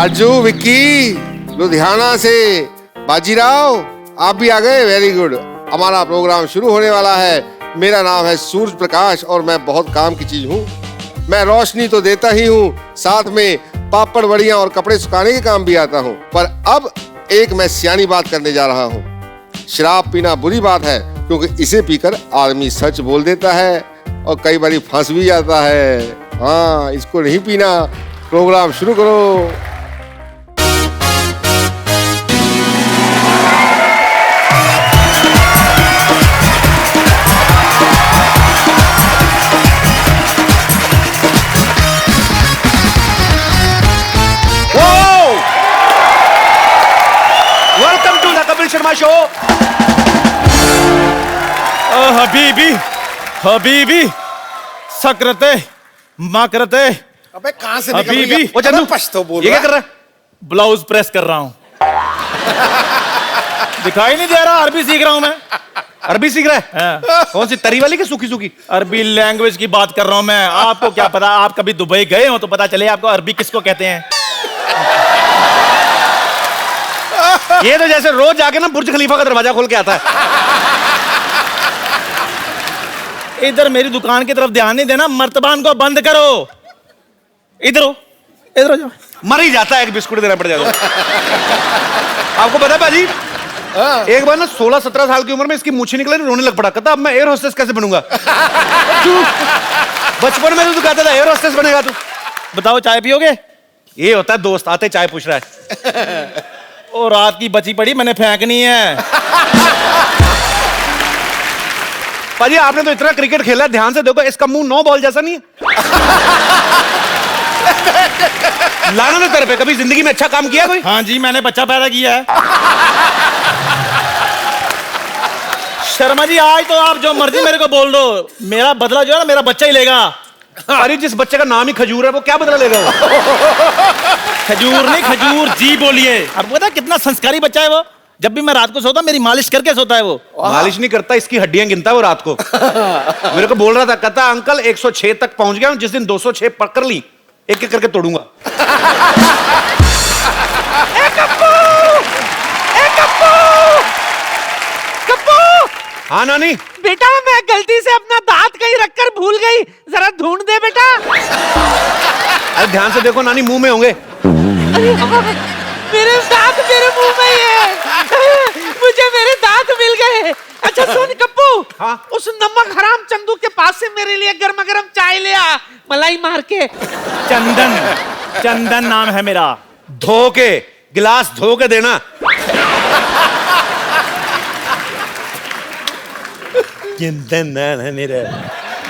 राजू, विक्की, लुधियाना से बाजीराव, आप भी आ गए। Very good. हमारा प्रोग्राम शुरू होने वाला है। मेरा नाम है सूरज प्रकाश और मैं बहुत काम की चीज हूँ। मैं रोशनी तो देता ही हूँ, साथ में पापड़ बड़ियां और कपड़े सुखाने के काम भी आता हूँ। पर अब एक मैं सियानी बात करने जा रहा हूँ। शराब पीना बुरी बात है, क्योंकि इसे पीकर आदमी सच बोल देता है और कई बार फंस भी जाता है। हाँ, इसको नहीं पीना। प्रोग्राम शुरू करो। Welcome to the Kapil Sharma show. हबीबी हबीबी सकरते माकरते। अबे कहां से हबीबी वो चंदू पश्तो बोल ये क्या कर रहा है? ब्लाउज प्रेस कर रहा हूं। दिखाई नहीं दे रहा? अरबी सीख रहा हूं मैं। अरबी सीख रहा है? हाँ। कौन सी तरी वाली की सूखी सूखी? अरबी लैंग्वेज की बात कर रहा हूं मैं। आपको क्या पता? आप कभी दुबई गए हो तो पता चले आपको अरबी किसको कहते हैं। ये तो जैसे रोज जाके ना बुर्ज खलीफा का दरवाजा खोल के आता है। इधर मेरी दुकान की तरफ ध्यान नहीं देना, मर्तबान को बंद करो। इधर हो, इधर हो जाओ। मर ही जाता है, एक बिस्कुट देना पड़ जाता है। आपको पता है पाजी, एक बार ना 16-17 साल की उम्र में इसकी मूछें निकले, रोने लग पड़ा। कहता अब मैं एयर होस्टेस कैसे बनूंगा? बचपन में तो कहता था एयर होस्टेस बनेगा तू। बताओ, चाय पियोगे? ये होता है दोस्त आते चाय पूछ रहा है। और रात की बची पड़ी मैंने फेंकनी है। पाजी आपने तो इतना क्रिकेट खेला, ध्यान से देखो इसका मुंह 9 बॉल जैसा नहीं है। लाना तो तेरे पे, कभी जिंदगी में अच्छा काम किया कोई? हाँ जी, मैंने बच्चा पैदा किया है। शर्मा जी, आज तो आप जो मर्जी मेरे को बोल दो, मेरा बदला जो है ना मेरा बच्चा ही लेगा। अरे जिस बच्चे का नाम ही खजूर है वो क्या बदला लेगा? खजूर नहीं, खजूर जी बोलिए। अब पता कितना संस्कारी बच्चा है वो। जब भी मैं रात को सोता मेरी मालिश करके सोता है वो। मालिश नहीं करता, इसकी हड्डियां गिनता है वो रात को। मेरे को बोल रहा था, कहता अंकल 106 तक पहुंच गया हूं, जिस दिन 206 पकड़ ली एक एक करके तोड़ूंगा। हाँ नानी। बेटा मैं गलती से अपना दांत कहीं रखकर भूल गई, जरा ढूंढ दे बेटा। अरे ध्यान से देखो नानी, मुंह में होंगे। मेरे दांत मेरे मुंह में ही है। मुझे मेरे दांत मिल गए। अच्छा सुन कप्पू, हाँ? उस नमक हराम चंदू के पास से मेरे लिए गर्मा गर्म चाय ले आ, मलाई मार के। चंदन, चंदन नाम है मेरा। धो के गिलास धो के देना। चंदन नाम है मेरा।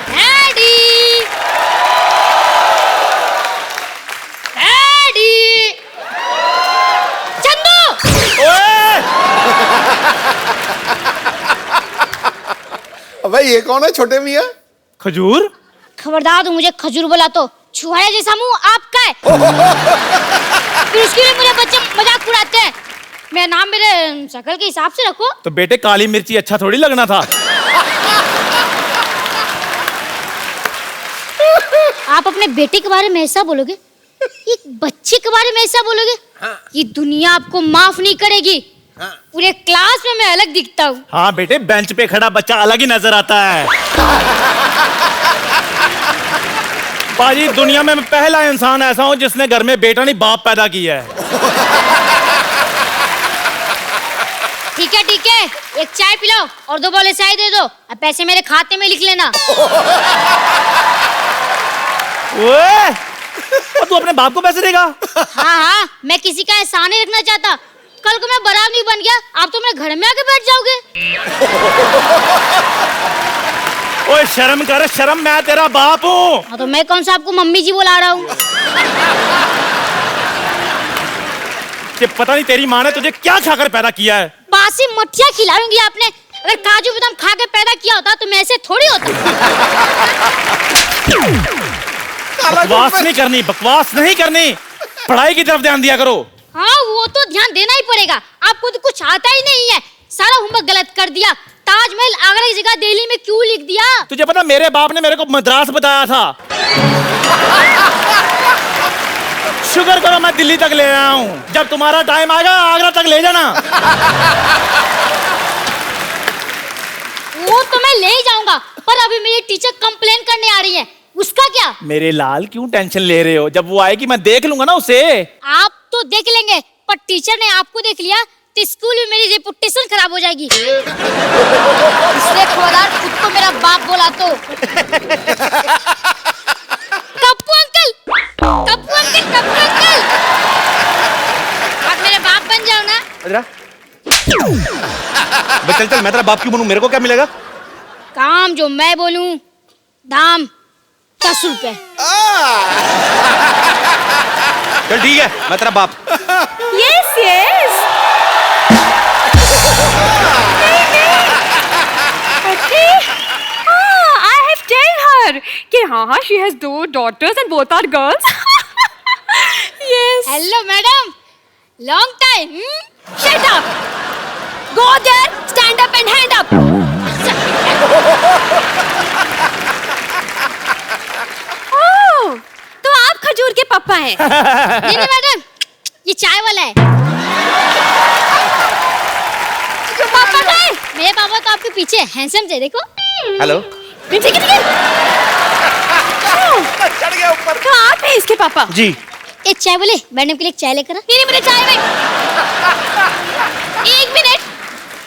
Daddy, daddy, Chandu. अबे ये कौन है छोटे मियाँ? खजूर? खबरदार तू मुझे खजूर बोला तो छुहारे जैसा मुंह आपका है। फिर उसके लिए मुझे बच्चे मजाक उड़ाते हैं। मेरा नाम मेरे शक्ल के हिसाब से रखो। तो बेटे काली मिर्ची अच्छा थोड़ी लगना था। आप अपने बेटे के बारे में ऐसा बोलोगे, एक बच्चे के बारे में ऐसा बोलोगे, ये दुनिया आपको माफ नहीं करेगी। पूरे क्लास में मैं अलग दिखता हूँ। हाँ बेटे, बेंच पे खड़ा बच्चा अलग ही नजर आता है। बाजी, दुनिया में मैं पहला इंसान ऐसा हूँ जिसने घर में बेटा नहीं बाप पैदा किया है। ठीक है, एक चाय पिलाओ और 2 बोले चाय दे दो। अब पैसे मेरे खाते में लिख लेना। ओए, और तू अपने बाप को पैसे देगा? हाँ, मैं किसी का एहसान नहीं रखना चाहता। कल को मैं बारात नहीं बन गया, आप तो मेरे घर में आके बैठ जाओगे। ओए शर्म कर, शर्म, मैं तेरा बाप हूँ। हाँ तो मैं कौन सा आपको मम्मी जी बुला रहा हूँ? कि पता नहीं तेरी माँ ने तुझे क्या खाकर पैदा किया है। बासी मठिया खिलाऊंगी आपने। अगर काजू बादाम खा के पैदा किया होता तो मैं ऐसे थोड़ी होता। बकवास नहीं करनी, बकवास नहीं करनी। पढ़ाई की तरफ ध्यान दिया करो। हाँ वो तो ध्यान देना ही पड़ेगा। आपको तो कुछ आता ही नहीं है, सारा होमवर्क गलत कर दिया। ताजमहल आगरा की जगह दिल्ली में क्यों लिख दिया? तुझे पता मेरे बाप ने मेरे को मद्रास बताया था। शुक्र करो मैं दिल्ली तक ले आया हूँ। जब तुम्हारा टाइम आएगा आगरा तक ले जाना। वो तो मैं ले ही जाऊंगा, पर अभी मेरी टीचर कंप्लेन करने आ रही है, उसका क्या? मेरे लाल क्यों टेंशन ले रहे हो? जब वो आएगी मैं देख लूंगा ना उसे। आप तो देख लेंगे, पर टीचर ने आपको देख लिया तो स्कूल में मेरी रेपुटेशन खराब हो जाएगी। इसलिए खबरदार, खुद को मेरा बाप बोला तो। Kappu uncle, Kappu uncle, Kappu uncle, आप मेरे बाप बन जाओ ना। चल चल, मैं तेरा बाप क्यों बनूं? मेरे को क्या मिलेगा? काम जो मैं बोलूं, दाम 10 रुपए। चल ठीक है, मैं तेरा बाप। Yes yes. I have tell her कि हाँ she has 2 daughters and both are girls. Yes. Hello madam, long time. Shut up. Go there, stand up and hand up. Oh, तो आप खजूर के पापा हैं। नहीं नहीं मैडम, ये चाय वाला है। तो पापा का है? मेरे पापा तो आपके पीछे हैंडसम थे, देखो। हेलो। ठीक है ठीक है। चढ़ गया ऊपर। कहाँ आप हैं इसके पापा? जी। एक चाय बोले, मैडम के लिए चाय लेकर आ। नहीं नहीं, मुझे चाय में। एक मिनट,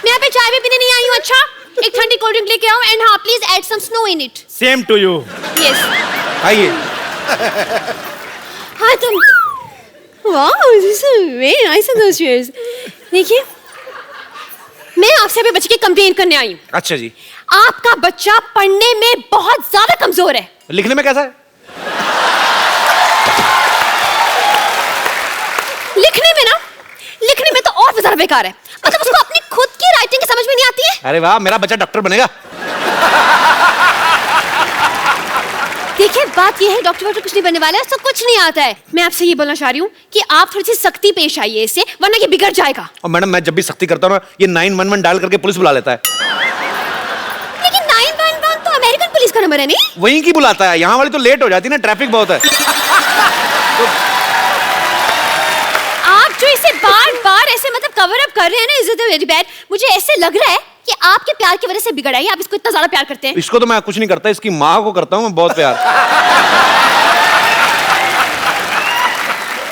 मैं यहाँ पे चाय भी पीने नहीं आई हूँ। अच्छा, एक ठंडी कोल्ड ड्रिंक लेके आओ एंड हाँ please add some snow in it. Same to you. Yes. आइए। हाँ तुम। Wow, this is very nice of those chairs. देखिए, मैं आपसे अभी बच्चे की कंप्लेन करने आई हूँ। अच्छा जी। आपका बच्चा पढ़ने में बहुत ज्यादा कमजोर है। लिखने में कैसा है? लिखने में तो और भी ज्यादा बेकार है। मतलब उसको अपनी खुद की राइटिंग समझ में नहीं आती है। अरे वाह, मेरा बच्चा डॉक्टर बनेगा। देखिए, बात ये है, डॉक्टर कुछ नहीं बनने वाला है, उसको कुछ नहीं आता है। मैं आपसे ये बोलना चाह रही हूँ कि आप थोड़ी सी सख्ती पेश आइए इससे, वरना ये बिगड़ जाएगा। और मैडम, मैं जब भी सख्ती करता हूँ ना, ये 911 डायल करके पुलिस बुला लेता है। लेकिन 911 तो अमेरिकन पुलिस का नंबर है नहीं? वहीं की बुलाता है, यहाँ वाली तो लेट हो जाती है ना, ट्रैफिक बहुत है। आप जो इसे बार बार ऐसे मतलब कवर अप कर रहे हैं ना, इज इट वेरी बैड। मुझे ऐसे लग रहा है कि आपके प्यार की वजह से बिगड़ा है। आप इसको इतना ज्यादा प्यार करते हैं। इसको तो मैं कुछ नहीं करता, इसकी माँ को करता हूँ मैं बहुत प्यार।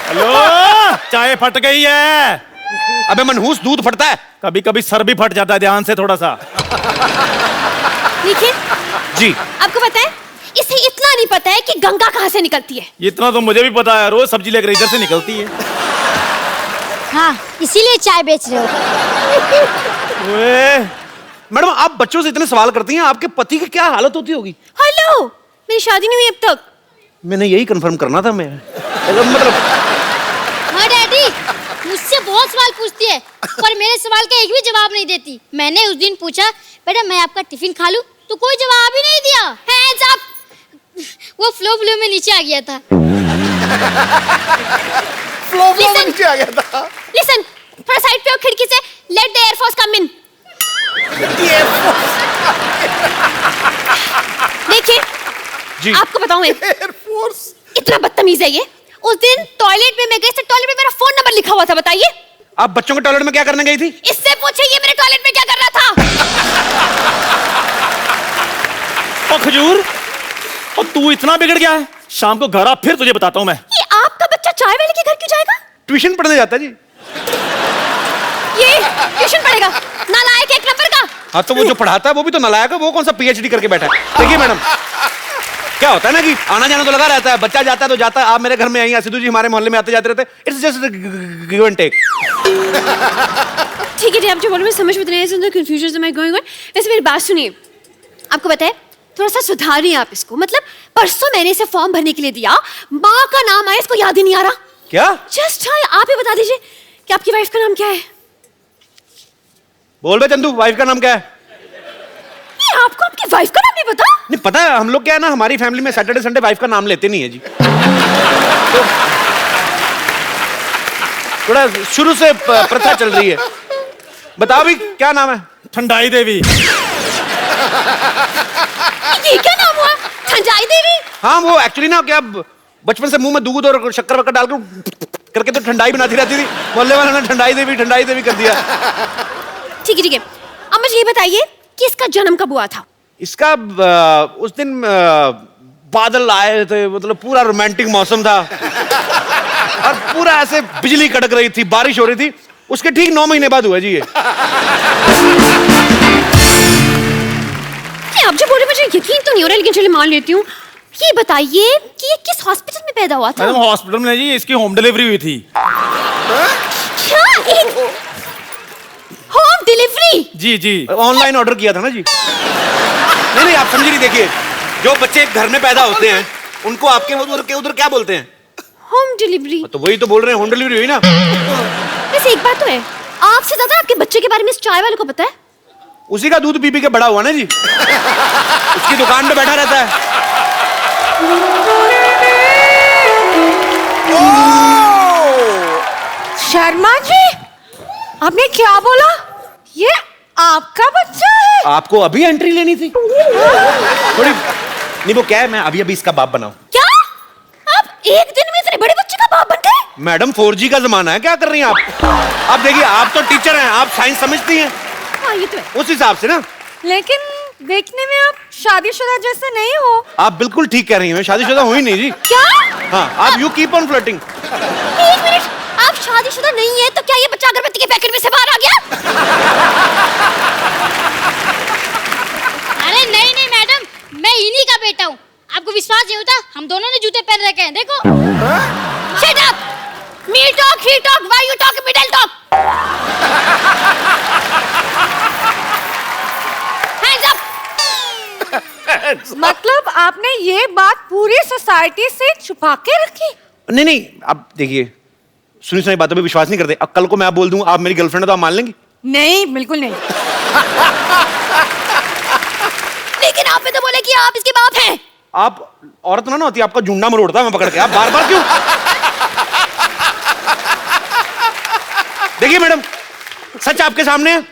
हेलो, चाय फट गई है। अबे मनहूस, दूध फटता है। कभी कभी सर भी फट जाता है, ध्यान से थोड़ा सा। देखिए जी। आपको पता है, इसे इतना नहीं पता है कि गंगा कहाँ से निकलती है। इतना तो मुझे भी पता है, रोज सब्जी लेकर इधर से निकलती है। हाँ, इसीलिए चाय बेच रहे हो। ओए, मैडम, आप बच्चों से इतने सवाल करती हैं, आपके पति की क्या हालत होती होगी? हेलो, मेरी शादी नहीं हुई अब तक। मैंने यही कंफर्म करना था मैं। मतलब हाँ डैडी, मुझसे बहुत सवाल पूछती है, पर मेरे सवाल का एक भी जवाब नहीं देती। मैंने उस दिन पूछा, बेटा मैं आपका टिफिन खा लूं, तो कोई जवाब ही नहीं दिया। Hands up. वो फ्लो में नीचे आ गया था। फ्लो में नीचे आ गया था। लिसन, थोड़ा साइड पे हो खिड़की से। लेट द एयर फोर्स कम इन। देखिए जी। आपको बताऊं मैं, एयरफोर्स। इतना बदतमीज है ये। उस दिन टॉयलेट में मैं गई, टॉयलेट में मेरा फोन नंबर लिखा हुआ था। बताइए, आप बच्चों के टॉयलेट में क्या करने गई थी? इससे पूछे ये मेरे टॉयलेट में क्या कर रहा था। ओ खजूर, और तू इतना बिगड़ गया है? शाम को घर आ, फिर तुझे बताता हूँ मैं। ये आपका बच्चा चाय वाले के घर क्यों जाएगा? ट्यूशन पढ़ने जाता है जी। ये ट्यूशन पढ़ेगा? नालायक एक नंबर का। हाँ, तो वो जो पढ़ाता है वो भी तो नालायक है। वो कौन सा पीएचडी करके बैठा है? देखिए मैडम, क्या होता है ना कि आना जाना तो लगा रहता है, बच्चा जाता है तो जाता है। आप मेरे घर में आई, सिद्धू जी हमारे मोहल्ले में आते जाते रहते हैं। It's just give and take. ठीक है, आप जो बोल रहे हैं समझ में नहीं आ रहा है, कंफ्यूजन में गोइंग ऑन। वैसे मेरी बात सुनिए, आपको पता है, थोड़ा सा सुधारिए आप इसको। मतलब परसों मैंने इसे फॉर्म भरने के लिए दिया, माँ का नाम आया, इसको याद ही नहीं आ रहा। क्या? जस्ट आप ही बता दीजिए कि आपकी वाइफ का नाम क्या है? बोल बे चंदू, वाइफ का नाम क्या है? ये आपको आपकी वाइफ का नाम नहीं पता? नहीं पता है, हम लोग क्या है ना, हमारी फैमिली में सैटरडे संडे वाइफ का नाम लेते नहीं है जी। तो थोड़ा शुरू से प्रथा चल रही है। बताओ भी क्या नाम है? ठंडाई देवी। ये क्या नाम हुआ? ठंडाई देवी? हाँ, वो एक्चुअली ना क्या बचपन से मुंह में दूध और शक्कर वक्कर डालकर करके तो ठंडाई बनाती रहती थी। मोहल्ले वालों ने ठंडाई देवी कर दिया। ठीक है। अब मुझे ये बताइए कि इसका जन्म कब हुआ था? इसका उस दिन बादल आए थे, मतलब पूरा रोमांटिक मौसम था और पूरा ऐसे बिजली कड़क रही थी, बारिश हो रही थी। उसके ठीक 9 महीने बाद हुआ जी ये। आप जो बोल रहे मुझे यकीन तो नहीं हो रहा, लेकिन चलिए मान लेती हूँ। ये बताइए कि ये किस हॉस्पिटल में पैदा हुआ था? मैडम हॉस्पिटल में जी, इसकी होम डिलीवरी हुई थी। क्या? Home delivery? जी ऑनलाइन ऑर्डर किया था ना जी। नहीं आप समझी नहीं। देखिए, जो बच्चे घर में पैदा होते हैं उनको आपके उधर क्या बोलते हैं? Home delivery. तो वही तो बोल रहे हैं, होम डिलीवरी हुई ना। वैसे एक बात तो है, आपसे ज्यादा आपके बच्चे के बारे में इस चाय वाले को पता है। उसी का दूध पी के बड़ा हुआ ना जी। उसकी दुकान पे बैठा रहता है। शर्मा जी, आपने क्या बोला? ये आपका बच्चा है? आपको अभी एंट्री लेनी थी थोड़ी। नहीं वो क्या है, मैं अभी इसका बाप बनाऊं। क्या आप एक दिन में इतने बड़े बच्चे का बाप बन गए? मैडम 4G का जमाना है, क्या कर रही हैं आप? आप देखिए, आप तो टीचर हैं, आप साइंस समझती हैं। हाँ ये तो है। उस हिसाब से ना। लेकिन देखने में आप शादीशुदा जैसे नहीं हो। आप बिल्कुल ठीक कह रही हैं, मैं शादीशुदा हुई नहीं जी। क्या? हाँ, आप यू कीप ऑन फ्लर्टिंग। एक मिनट, आप शादीशुदा नहीं है तो क्या ये बच्चा अगरबत्ती के पैकेट में से बाहर आ गया? अरे नहीं मैडम, मैं इन्हीं का बेटा हूँ। आपको विश्वास नहीं होता? हम दोनों ने जूते पहन रखे हैं, देखो। Shut up! Me talk, he talk, why you talk, middle talk? Hands up! मतलब आपने ये बात पूरी सोसाइटी से छुपा के रखी? नहीं आप देखिए, सुनी बातों पे विश्वास नहीं करते। अब कल को मैं आप बोल दूं आप मेरी गर्लफ्रेंड है तो आप मान लेंगी? नहीं, बिल्कुल नहीं। लेकिन आपने तो बोला कि आप इसके बाप हैं। आप औरत ना होती, आपका झुंडा मरोड़ता मैं पकड़ के। आप बार क्यों? देखिए मैडम, सच आपके सामने है।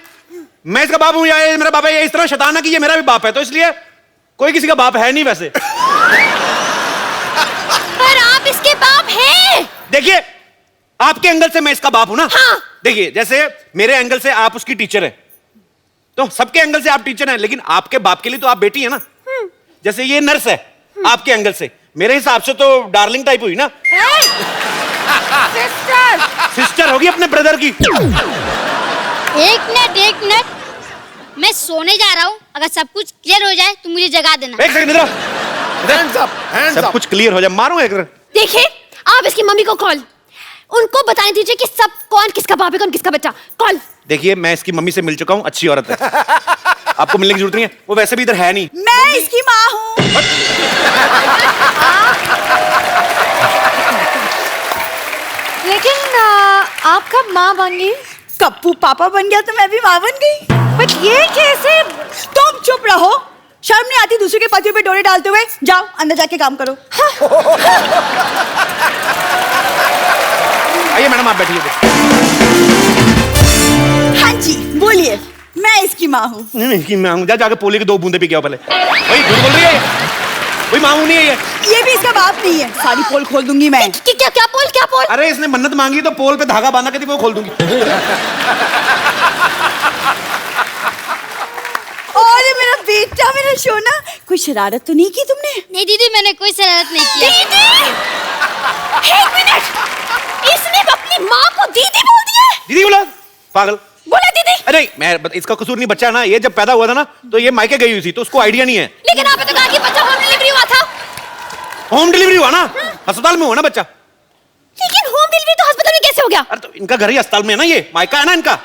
मैं इसका बाप हूं या ये मेरा बाप है? ये इस तरह शैतान है कि ये मेरा भी बाप है, तो इसलिए कोई किसी का बाप है नहीं वैसे। पर आप इसके बाप हैं। देखिए, आपके एंगल से मैं इसका बाप हूं ना। हाँ। देखिए, जैसे मेरे एंगल से आप उसकी टीचर है, तो सबके एंगल से आप टीचर हैं, लेकिन आपके बाप के लिए तो आप बेटी है ना। जैसे ये नर्स है, आपके एंगल से मेरे हिसाब से तो डार्लिंग टाइप हुई ना। सिस्टर होगी अपने ब्रदर की। एक मिनट, मैं सोने जा रहा हूँ। अगर सब कुछ क्लियर हो जाए तो मुझे जगा देना। एक सेकंड इधर। Hands सब up. कुछ क्लियर हो जाए, मारूंगा एक। देखिए, आप इसकी मम्मी को कॉल, उनको बताने दीजिए कि सब कौन किसका बाप है, कौन किसका बच्चा। कॉल। देखिए, मैं इसकी मम्मी से मिल चुका हूँ, अच्छी औरत है। आपको मिलने की जरूरत नहीं है, वो वैसे भी इधर है नहीं। मैं इसकी माँ हूँ। लेकिन आप कब माँ बन गई? कप्पू पापा बन गया तो मैं भी माँ बन गई। बट ये कैसे? तुम चुप रहो, शर्म नहीं आती दूसरे के पतियों पे डोरे डालते हुए? जाओ अंदर जाके काम करो। आइए मैडम, आप बैठिए। हाँ जी बोलिए, मैं इसकी माँ हूँ। नहीं मैं आऊँ, जाके पोले की 2 बूंदे पी के आओ पहले। वही झूठ बोल रही है, वही मामू नहीं है ये भी इसका बाप नहीं है। सारी पोल खोल दूंगी मैं। क्या पोल? अरे इसने मन्नत मांगी तो पोल पे धागा बांधा के वो खोल दूंगी। और मेरा बेटा, मेरा सोना, कोई शरारत तो नहीं की तुमने? नहीं दीदी, मैंने कोई शरारत नहीं किया। दीदी! एक मिनट, इसने अपनी माँ को दीदी बोल दिया? दीदी बोला? पागल बोला दीदी? अरे मैं इसका कसूर नहीं, बच्चा ना ये जब पैदा हुआ था ना तो ये मायके गई हुई थी, तो उसको आइडिया नहीं है। लेकिन आपने तो कहा कि बच्चा होम डिलीवरी हुआ था। होम डिलीवरी हुआ ना, अस्पताल में हुआ ना बच्चा। लेकिन होम डिलीवरी तो अस्पताल में कैसे हो गया? अरे तो इनका घर ही अस्पताल में है ना, ये मायका है ना इनका।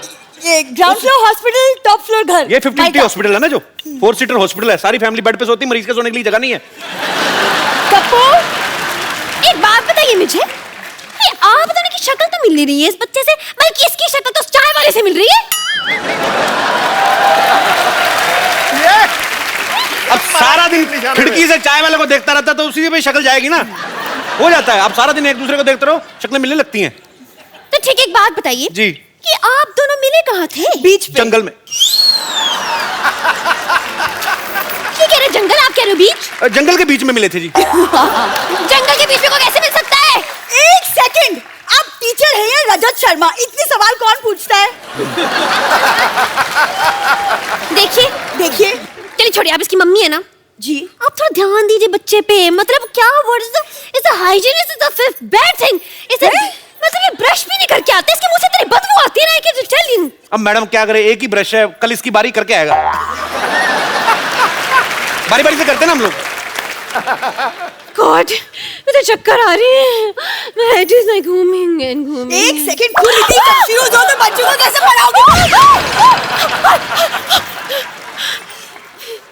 ये ground floor hospital, top floor घर। ये 50 हॉस्पिटल है ना, जो 4 सीटर हॉस्पिटल है, सारी फैमिली बेड पे सोती, मरीज के सोने के लिए जगह नहीं है। कप्पू, एक बात बताइए मुझे, ये आप दोनों की शक्ल तो मिल नहीं रही है इस बच्चे से, बल्कि इसकी शक्ल तो उस चाय वाले से मिल रही है। अब सारा दिन खिड़की से चाय वाले को देखता रहता तो उसी पे शक्ल जाएगी ना, हो जाता है। आप सारा दिन एक दूसरे को देखते रहो, शक्लें मिलने लगती हैं। तो ठीक, एक बात बताइए जी, कि आप दोनों मिले कहाँ थे? बीच पे। जंगल में। ठीक है, जंगल आपके कह रहे हो बीच? जंगल के बीच में मिले थे जी। जंगल के बीच में को कैसे मिल सकता है? एक सेकंड, आप टीचर हैं या रजत शर्मा? इतने सवाल कौन पूछता है? देखिए देखिए चलिए छोड़िए, आप इसकी मम्मी है ना जी। आप थोड़ा ध्यान दीजिए बच्चे पे। मतलब क्या word is the hygiene is the fifth bad thing. इसे मतलब ये ब्रश भी नहीं करके आते, इसके मुंह से तेरी बदबू आती है ना। कि टेल यू। अब मैडम क्या करे, एक ही ब्रश है, कल इसकी बारी करके आएगा। बारी बारी से करते ना हम लोग। गॉड मुझे चक्कर आ रही है। मैं हेड इज लाइक घूमिंग एंड घूमिंग। एक सेकंड, क्यों इतनी कंफ्यूज हो? तो बच्चों को कैसे पढ़ाओगे?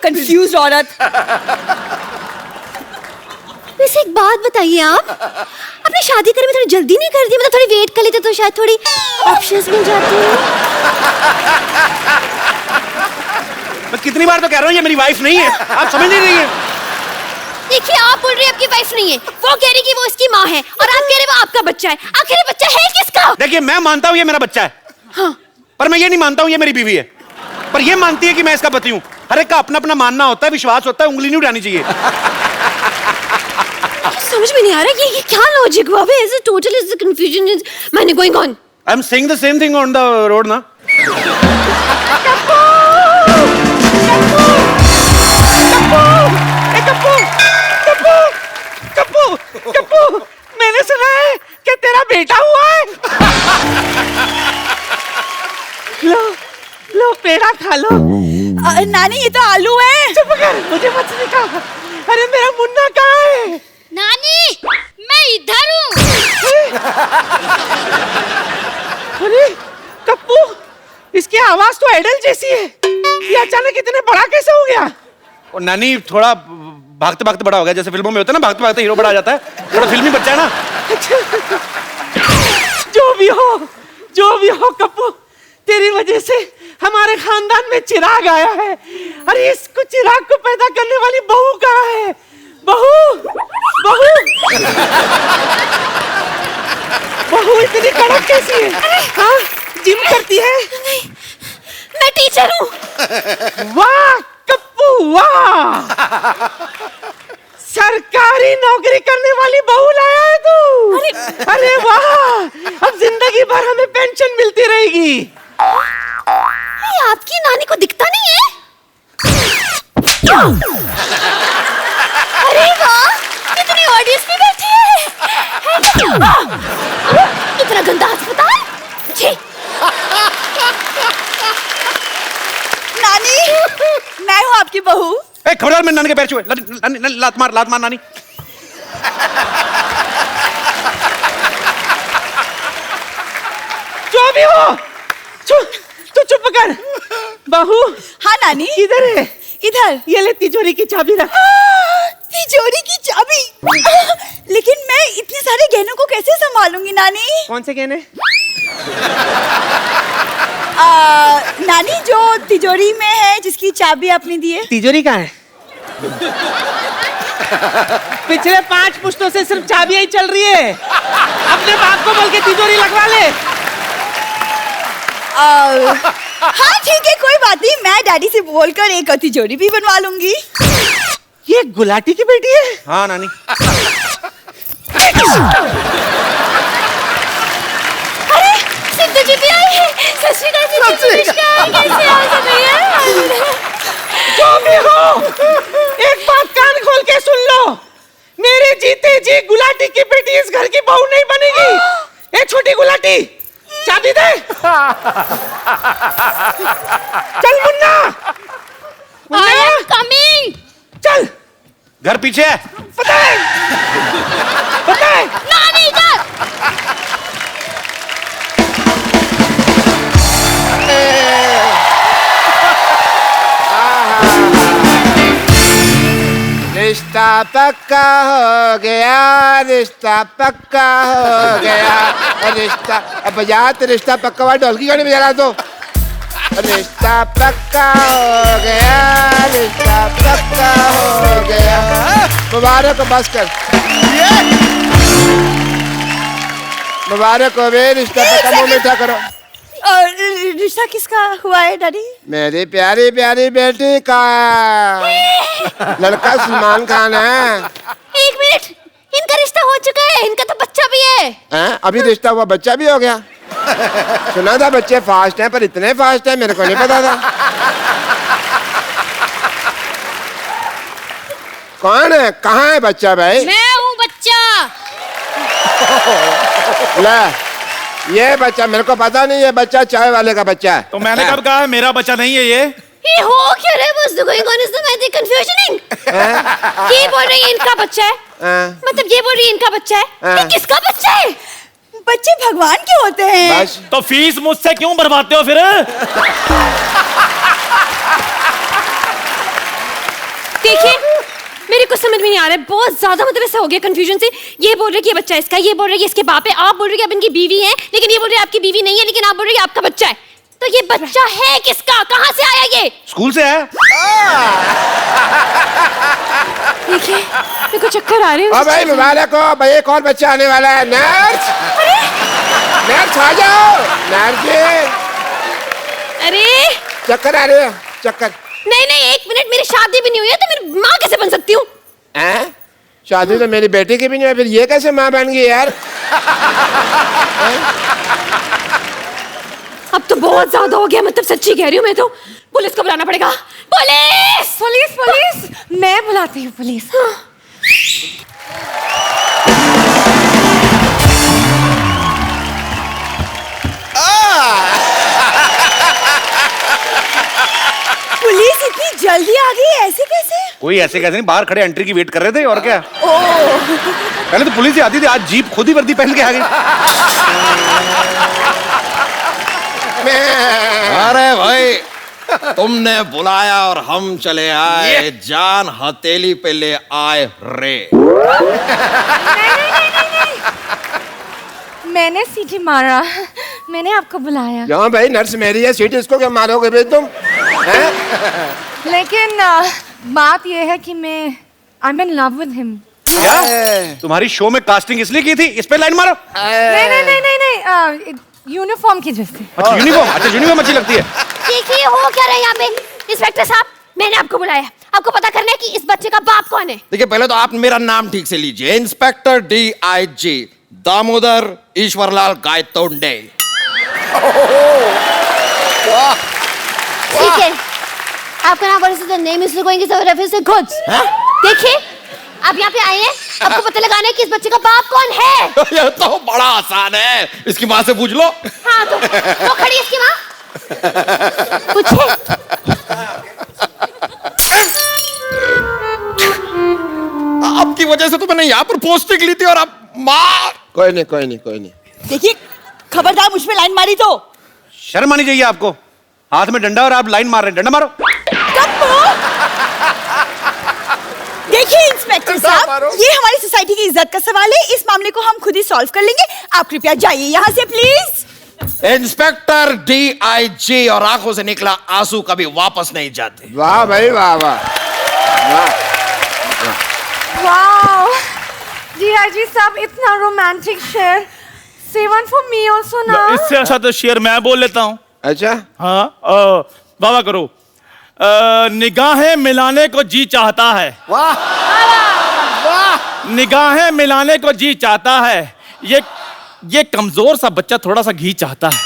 कंफ्यूज औरत। वैसे एक बात बताइए, आप अपनी शादी करने में थोड़ी जल्दी नहीं कर दी? मतलब थोड़ी वेट कर लेते तो शायद थोड़ी ऑप्शंस मिल जाते। मैं कितनी बार तो कह रहा हूँ ये मेरी वाइफ नहीं है, आप समझ नहीं रही है। देखिए आप बोल रहे हैं आपकी वाइफ नहीं है, वो कह रही कि वो इसकी माँ है, और आप कह रहे वो आपका बच्चा है। आखिर ये बच्चा है किसका? देखिए मैं मानता हूँ ये मेरा बच्चा है, हाँ। पर मैं ये नहीं मानता हूँ ये मेरी बीवी है। पर ये मानती है कि मैं इसका पति हूँ। हर एक का अपना अपना मानना होता है, विश्वास होता है, उंगली नहीं उठानी चाहिए। समझ में नहीं आ रहा ये क्या लॉजिक हुआ? Is it total is the confusion is मैंने going on. I am saying the same thing on the road ना। कप्पू, मैंने सुना है कि तेरा बेटा हुआ है। लो पेड़ा खा लो। नानी ये तो आलू है। चुप कर, मुझे मत सिखा। अरे मेरा मुन्ना कहाँ है? नानी मैं इधर हूँ। अरे कप्पू, इसकी आवाज तो एडल जैसी है। ये अचानक इतने बड़ा कैसे हो गया? और नानी थोड़ा भागते भागते बड़ा हो गया, जैसे फिल्मों में होता है ना, भागते भागते हीरो बड़ा आ जाता है, थोड़ा फिल्मी बच्चा है ना। जो भी हो कप्पू, तेरी वजह से हमारे खानदान में चिराग आया है। अरे इसको चिराग को पैदा करने वाली बहू कहाँ है? बहू इतनी कड़क कैसी है? हाँ, जिम करती है? नहीं, मैं टीचर हूँ। वाह कप्पू वाह, सरकारी नौकरी करने वाली बहू लाया है तू। अरे वाह, अब जिंदगी भर हमें पेंशन मिलती रहेगी। ये आपकी नानी को दिखता नहीं है? अरे वाह, कितनी ऑडियंस में बैठी है। इतना गंदा अस्पताल। छी। नानी मैं हूँ आपकी बहू। ए खबरदार, मैं नानी के पैर छुए। लात मार नानी। जो भी हो, तू चुप कर। बहू। हाँ नानी। इधर है। इधर। ये ले तिजोरी की चाबी रख। तिजोरी की चाबी? लेकिन मैं इतने सारे गहनों को कैसे संभालूंगी नानी? कौन से गहने? नानी जो तिजोरी में है, जिसकी चाबी आपने दी है। तिजोरी कहाँ है? पिछले 5 पुश्तों से सिर्फ चाबियां ही चल रही है। अपने बाप को बोल के तिजोरी लगवा ले। हाँ ठीक है, कोई बात नहीं, मैं डैडी से बोलकर एक तिजोरी भी बनवा लूंगी। ये गुलाटी की बेटी है? हाँ नानी। अरे सिद्धू जी भी आई है। सत श्री अकाल सिद्धू जी, कैसे हो सब भैया? जो भी हो, एक बात कान खोल के सुन लो। मेरे जीते जी गुलाटी की बेटी इस घर की बहू नहीं बनेगी। ए छोटी गुलाटी, चाबी दे। चल मुन्ना। I am coming. चल। घर पीछे है। पता है। नानी इधर। रिश्ता पक्का हो गया, रिश्ता पक्का हो गया, रिश्ता। अब बजा तो रिश्ता पक्का वाला ढोलकी गाड़ी बजा रहा तो। रिश्ता पक्का हो गया, रिश्ता पक्का हो गया। मुबारक हो, बस कर। मुबारक हो बे, रिश्ता पक्का, मुंह मीठा करो। और रिश्ता किसका हुआ है डैडी? मेरी प्यारी प्यारी बेटी का। लड़का सलमान खान है। एक मिनट, इनका रिश्ता हो चुका है, इनका तो बच्चा भी है। हैं? अभी रिश्ता हुआ, बच्चा भी हो गया। सुना था बच्चे फास्ट हैं, पर इतने फास्ट हैं मेरे को नहीं पता था। कौन है, कहाँ है बच्चा भाई? मैं हूँ बच्चा। ले, ये बच्चा मेरे को पता नहीं, ये बच्चा चाय वाले का बच्चा है। तो मैंने कब कहा है मेरा बच्चा नहीं है ये? ये हो क्या रहा है? What's going on? Is the confusioning? ये बोल रही है इनका बच्चा है, मतलब ये बोल रही है इनका बच्चा है। ये किसका बच्चा है? बच्चे भगवान के होते हैं। बस तो फीस मुझसे क्यों भरवाते हो फिर? देखिए, मेरे को समझ में नहीं आ रहा है, बहुत ज्यादा मतलब ऐसा हो गया कंफ्यूजन से। ये बोल रहे कि ये बच्चा इसका, ये बोल रहे कि इसके बाप है, आप बोल रहे कि आप इनकी बीवी हैं, लेकिन ये बोल रहे आपकी बीवी नहीं है, लेकिन आप बोल रहे कि आपका बच्चा है। तो ये बच्चा है किसका, कहाँ से आया ये? स्कूल से आया। देखिए, मेरे को चक्कर आ रहे हैं। भाई मुबारक हो भाई, एक और बच्चा आने वाला है। नर्स, नर्स आ जाओ। नर्स जी, अरे चक्कर आ रहे है, चक्कर। नहीं नहीं, एक मिनट, मेरी शादी भी नहीं हुई है तो मेरी माँ कैसे बन सकती हूँ? हैं? शादी तो मेरी बेटी की भी नहीं है, फिर ये कैसे माँ बन गई यार? अब तो बहुत ज्यादा हो गया, मतलब सच्ची कह रही हूँ मैं तो। पुलिस को बुलाना पड़ेगा। पुलिस! पुलिस पुलिस, मैं बुलाती हूँ पुलिस। पुलिस इतनी जल्दी आ गई, ऐसे कैसे? कोई ऐसे कैसे नहीं, बाहर खड़े एंट्री की वेट कर रहे थे और क्या। पहले तो पुलिस ही आती थी, आज जीप खुद ही वर्दी पहन के आ गई। अरे भाई, तुमने बुलाया और हम चले आए, जान हथेली पे ले आए रे। मैंने सीटी मारा, मैंने आपको बुलाया। यहाँ भाई नर्स मेरी है, सीट इसको क्या मारोगे भाई तुम? हैं? लेकिन बात यह है कि मैं I'm in love with him। क्या तुम्हारी शो में कास्टिंग इसलिए की थी, इस पे लाइन मारो। नहीं नहीं नहीं नहीं नहीं, यूनिफॉर्म की वजह से। अच्छा यूनिफॉर्म, अच्छा यूनिफॉर्म अच्छी लगती है। देखिए, हो क्या रहा है यहाँ पे? इंस्पेक्टर साहब, मैंने आपको बुलाया, आपको पता करना है कि इस बच्चे का बाप कौन है। देखिए, पहले तो आप मेरा नाम ठीक से लीजिए। Inspector DIG Damodar Ishwarlal Gaitonde. ठीक है, आपका नाम वर्ष the name is going to refer से गुड्स। देखिए, आप यहाँ पे आए हैं, आपको पता लगाना है कि इस बच्चे का बाप कौन है। ये तो बड़ा आसान है, इसकी माँ से पूछ लो। हाँ, तो वो खड़ी है इसकी माँ, पूछे। आपकी वजह से तो मैंने यहाँ पर पोस्टिंग ली थी और आप मार। कोई नहीं, कोई नहीं, कोई नहीं। देखिए, खबरदार मुझ पे लाइन मारी तो। शर्म आनी चाहिए आपको, हाथ में डंडा और आप लाइन मार रहे हैं। डंडा मारो। देखिए इंस्पेक्टर साहब, ये हमारी सोसाइटी की इज्जत का सवाल है, इस मामले को हम खुद ही सॉल्व कर लेंगे। आप कृपया जाइए यहाँ से प्लीज। इंस्पेक्टर DIG और आंखों से निकला आंसू कभी वापस नहीं जाते। वाह भाई वाह वाह वाह। वाओ, DIG साहब, इतना रोमांटिक शेर। Say one for me also ना। इससे अच्छा तो शेर मैं बोल लेता हूँ। अच्छा, हाँ, वाह करो। निगाहें मिलाने को जी चाहता है। वाह वाह। निगाहें मिलाने को जी चाहता है, ये कमजोर सा बच्चा थोड़ा सा घी चाहता है।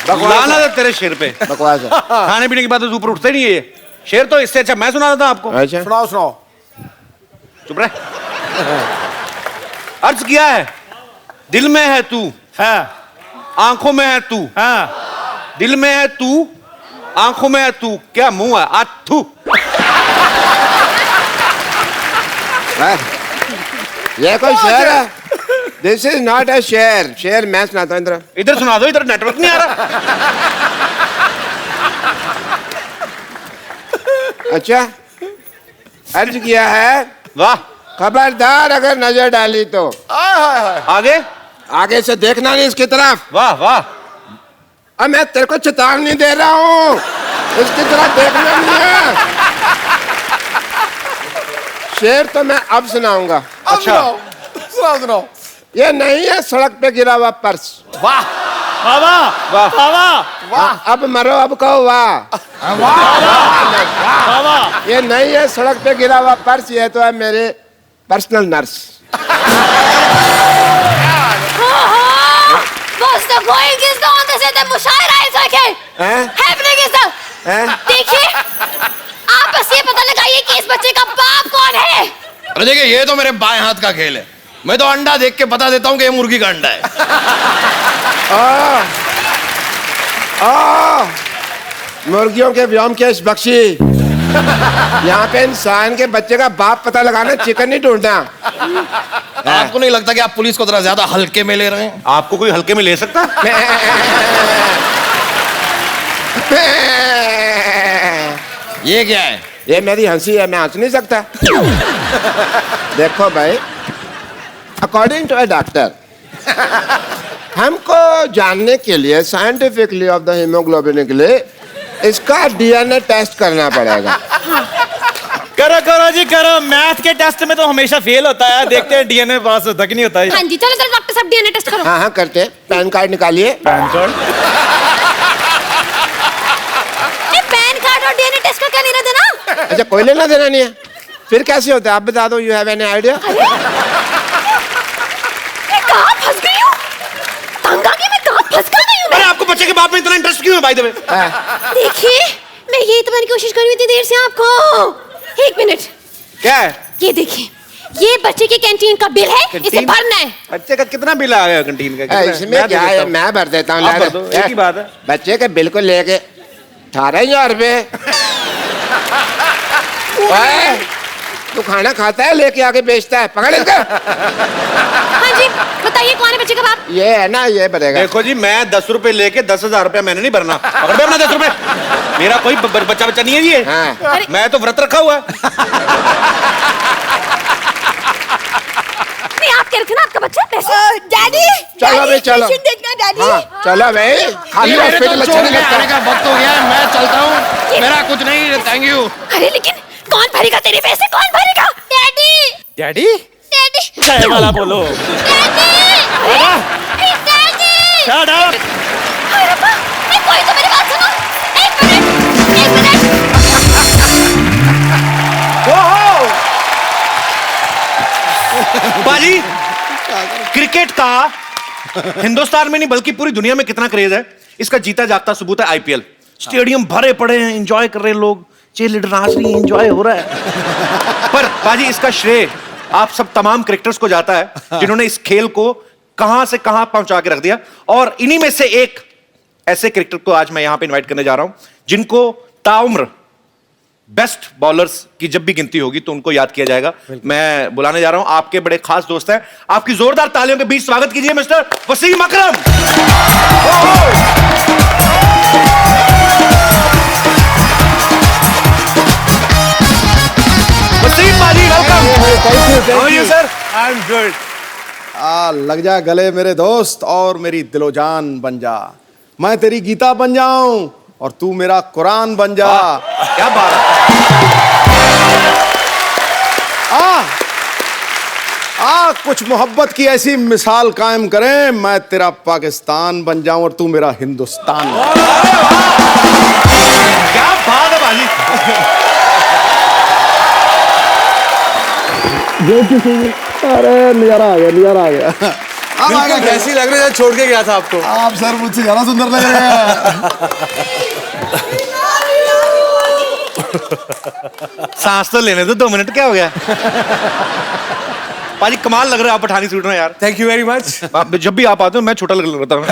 लाना है तेरे शेर पे। बकवास है। खाने पीने की बात तो ऊपर उठते नहीं है ये। शेर तो इससे अच्छा मैं सुना था आपको। अच्छा, सुनाओ सुनाओ। चुप रहे। अर्ज किया है, दिल में है तू, है, आंखों में है तू। हाँ, दिल में है तू, आंखों में है तू, क्या मुंह है आथू। ये कोई शेर है? दिस इज नॉट अ शेर। शेर मैं सुनाता हूँ इधर। इधर सुना दो, इधर नेटवर्क नहीं आ रहा। अच्छा, अर्ज किया है, वाह, खबरदार अगर नजर डाली तो आगे आगे से देखना नहीं इसकी तरफ। वाह वाह। अब मैं तेरे को चेतावनी दे रहा हूँ, इसकी तरफ देखना नहीं है। शेर तो मैं अब सुनाऊंगा। अच्छा, सुनाओ सुनाओ। ये नहीं है सड़क पे गिरा हुआ पर्स। वाह बाबा बाबा अब मरो, अब कहो वाह। बाबा ये नहीं है सड़क पे गिरा हुआ पर्स, ये तो है मेरे personal nurse. What's the going is on this is the मुशायरा is okay. Happening is the देखिए आप बस ये पता लगाइए कि इस बच्चे का बाप कौन है। अरे देखिए, ये तो मेरे बाएं हाथ का खेल है। मैं तो अंडा देख के बता देता हूँ कि ये मुर्गी का अंडा है। मुर्गियों के व्योम केश बख्शी, यहाँ पे इंसान के बच्चे का बाप पता लगाना, चिकन नहीं ढूंढना। आपको नहीं लगता कि आप पुलिस को जरा ज्यादा हल्के में ले रहे हैं? आपको कोई हल्के में ले सकता? ये क्या है? ये मेरी हंसी है, मैं हंस नहीं सकता। देखो भाई, अकॉर्डिंग टू अ डॉक्टर, हमको जानने के लिए साइंटिफिकली ऑफ द हीमोग्लोबिन के लिए इसका डीएनए टेस्ट करना पड़ेगा। करो करो जी करो, मैथ के टेस्ट में तो हमेशा फेल होता है, देखते हैं डीएनए पास होता कि नहीं होता है। हाँ जी, चलो चलो डॉक्टर साहब डीएनए टेस्ट करो। हाँ हाँ करते हैं। पैन कार्ड निकालिए। Pan card? पैन कार्ड और डीएनए टेस्ट का क्या लेना देना? अच्छा, कोई लेना देना नहीं है? फिर कैसे होता है आप बता दो। You have any idea? कहाँ फंस गई हूँ? तंग आ गई मैं, कहाँ फंस गई हूँ मैं? अरे आपको बच्चे के बाप में इतना इंटरेस्ट क्यों है भाई? देखिए मैं यही तुम्हारी कोशिश कर रही थी देर से आपको। एक मिनट, क्या है? ये देखिए, ये बच्चे की कैंटीन का बिल है, इसे भरना है। बच्चे का कितना बिल आ गया कैंटीन का? इसमें क्या है, मैं भर देता हूँ। आप भर दो, एक ही बात है। बच्चे के बिल को लेके 18,000 रुपए। तू खाना खाता है, लेके आके बेचता है, पकड़ इसका। हाँ जी बताइए, कौन है बच्चे का बाप? ये है ना, ये भरेगा। देखो जी, मैं 10 रुपए लेके 10,000 रुपया मैंने नहीं भरना। पकड़ दो अपना 10 रुपए। मेरा कोई बच्चा नहीं है ये। हाँ। मैं तो व्रत रखा हुआ है। नहीं, आप कह रखे ना आपका बच्चा पैसे। डैडी, चलो भाई, चलो। पेशेंट देखना डैडी। हाँ, चलो भाई, खाली हॉस्पिटल अच्छा नहीं लगता। आने का वक्त हो गया है, मैं चलता हूँ। मेरा कुछ नहीं, थैंक यू। अरे लेकिन कौन भरेगा तेरे पैसे, कौन भरेगा? डैडी डैडी डैडी चाय वाला बोलो। Shut up! कोई तो मेरी बात सुनो। एक मिनट। बाजी, क्रिकेट का हिंदुस्तान में नहीं बल्कि पूरी दुनिया में कितना क्रेज है, इसका जीता जागता सबूत है आईपीएल। स्टेडियम भरे पड़े हैं, एंजॉय कर रहे हैं लोग, चीयर लीडर नाच रही है, एंजॉय हो रहा है। पर बाजी, इसका श्रेय आप सब तमाम क्रिकेटर्स को जाता है जिन्होंने इस खेल को कहां से कहां पहुंचा के रख दिया। और इन्हीं में से एक ऐसे क्रिकेटर को आज मैं यहां पे इनवाइट करने जा रहा हूं जिनको ताउम्र बेस्ट बॉलर्स की जब भी गिनती होगी तो उनको याद किया जाएगा। मैं बुलाने जा रहा हूं, आपके बड़े खास दोस्त हैं। आपकी जोरदार तालियों के बीच स्वागत कीजिए मिस्टर वसीम अकरम। वसीम बाजी, welcome. How are you, sir? I'm good. लग जा गले मेरे दोस्त और मेरी दिलो जान बन जा। मैं तेरी गीता बन जाऊं और तू मेरा कुरान बन जा। क्या बात है। कुछ मोहब्बत की ऐसी मिसाल कायम करें, मैं तेरा पाकिस्तान बन जाऊं और तू मेरा हिंदुस्तान। क्या बात है बाजी। अरे नजारा आ गया, नजारा आ गया। बिल्कुल कैसी लग रही है, छोड़ के गया था आपको। आप सर मुझसे ज्यादा सुंदर लग रहे हैं। सांस तो लेने दो 2 मिनट, क्या हो गया? पाजी कमाल लग रहा है आप पठानी सूट में यार। Thank you very much. जब भी आप आते हो मैं छोटा लगता हूँ।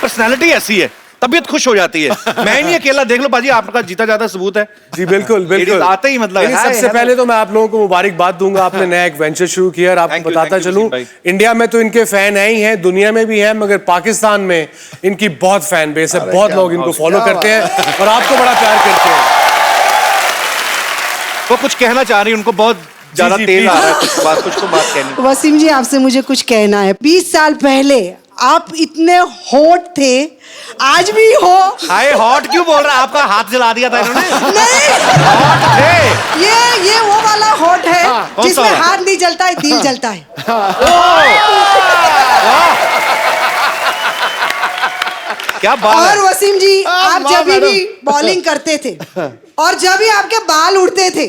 पर्सनालिटी ऐसी है, तबीयत खुश हो जाती है। मैं नहीं अकेला, देख लो पाजी, आपका जीता जाता सबूत है। जी बिल्कुल बिल्कुल। आते ही मतलब सबसे पहले तो मैं आप लोगों को मुबारकबाद दूंगा, आपने नया एक वेंचर शुरू किया। और आपको बताता चलूं, इंडिया में तो इनके फैन है ही हैं, दुनिया में भी हैं, मगर पाकिस्तान में इनकी बहुत फैन बेस है। बहुत लोग इनको फॉलो करते हैं और आपको बड़ा प्यार करते हैं। वो कुछ कहना चाह रही है, उनको बहुत ज्यादा तेज आ रहा है, कुछ तो बात कहनी। वसीम जी, आपसे मुझे कुछ कहना है। 20 साल पहले आप इतने हॉट थे, आज भी हो। हाय, हॉट क्यों बोल रहा है? आपका हाथ जला दिया था इन्होंने। नहीं, हॉट थे। ये वो वाला हॉट है जिसमें हाथ नहीं जलता है, दिल जलता है। क्या बात और है। वसीम जी आप वाह, जब भी मैडम। बॉलिंग करते थे और जब भी आपके बाल उड़ते थे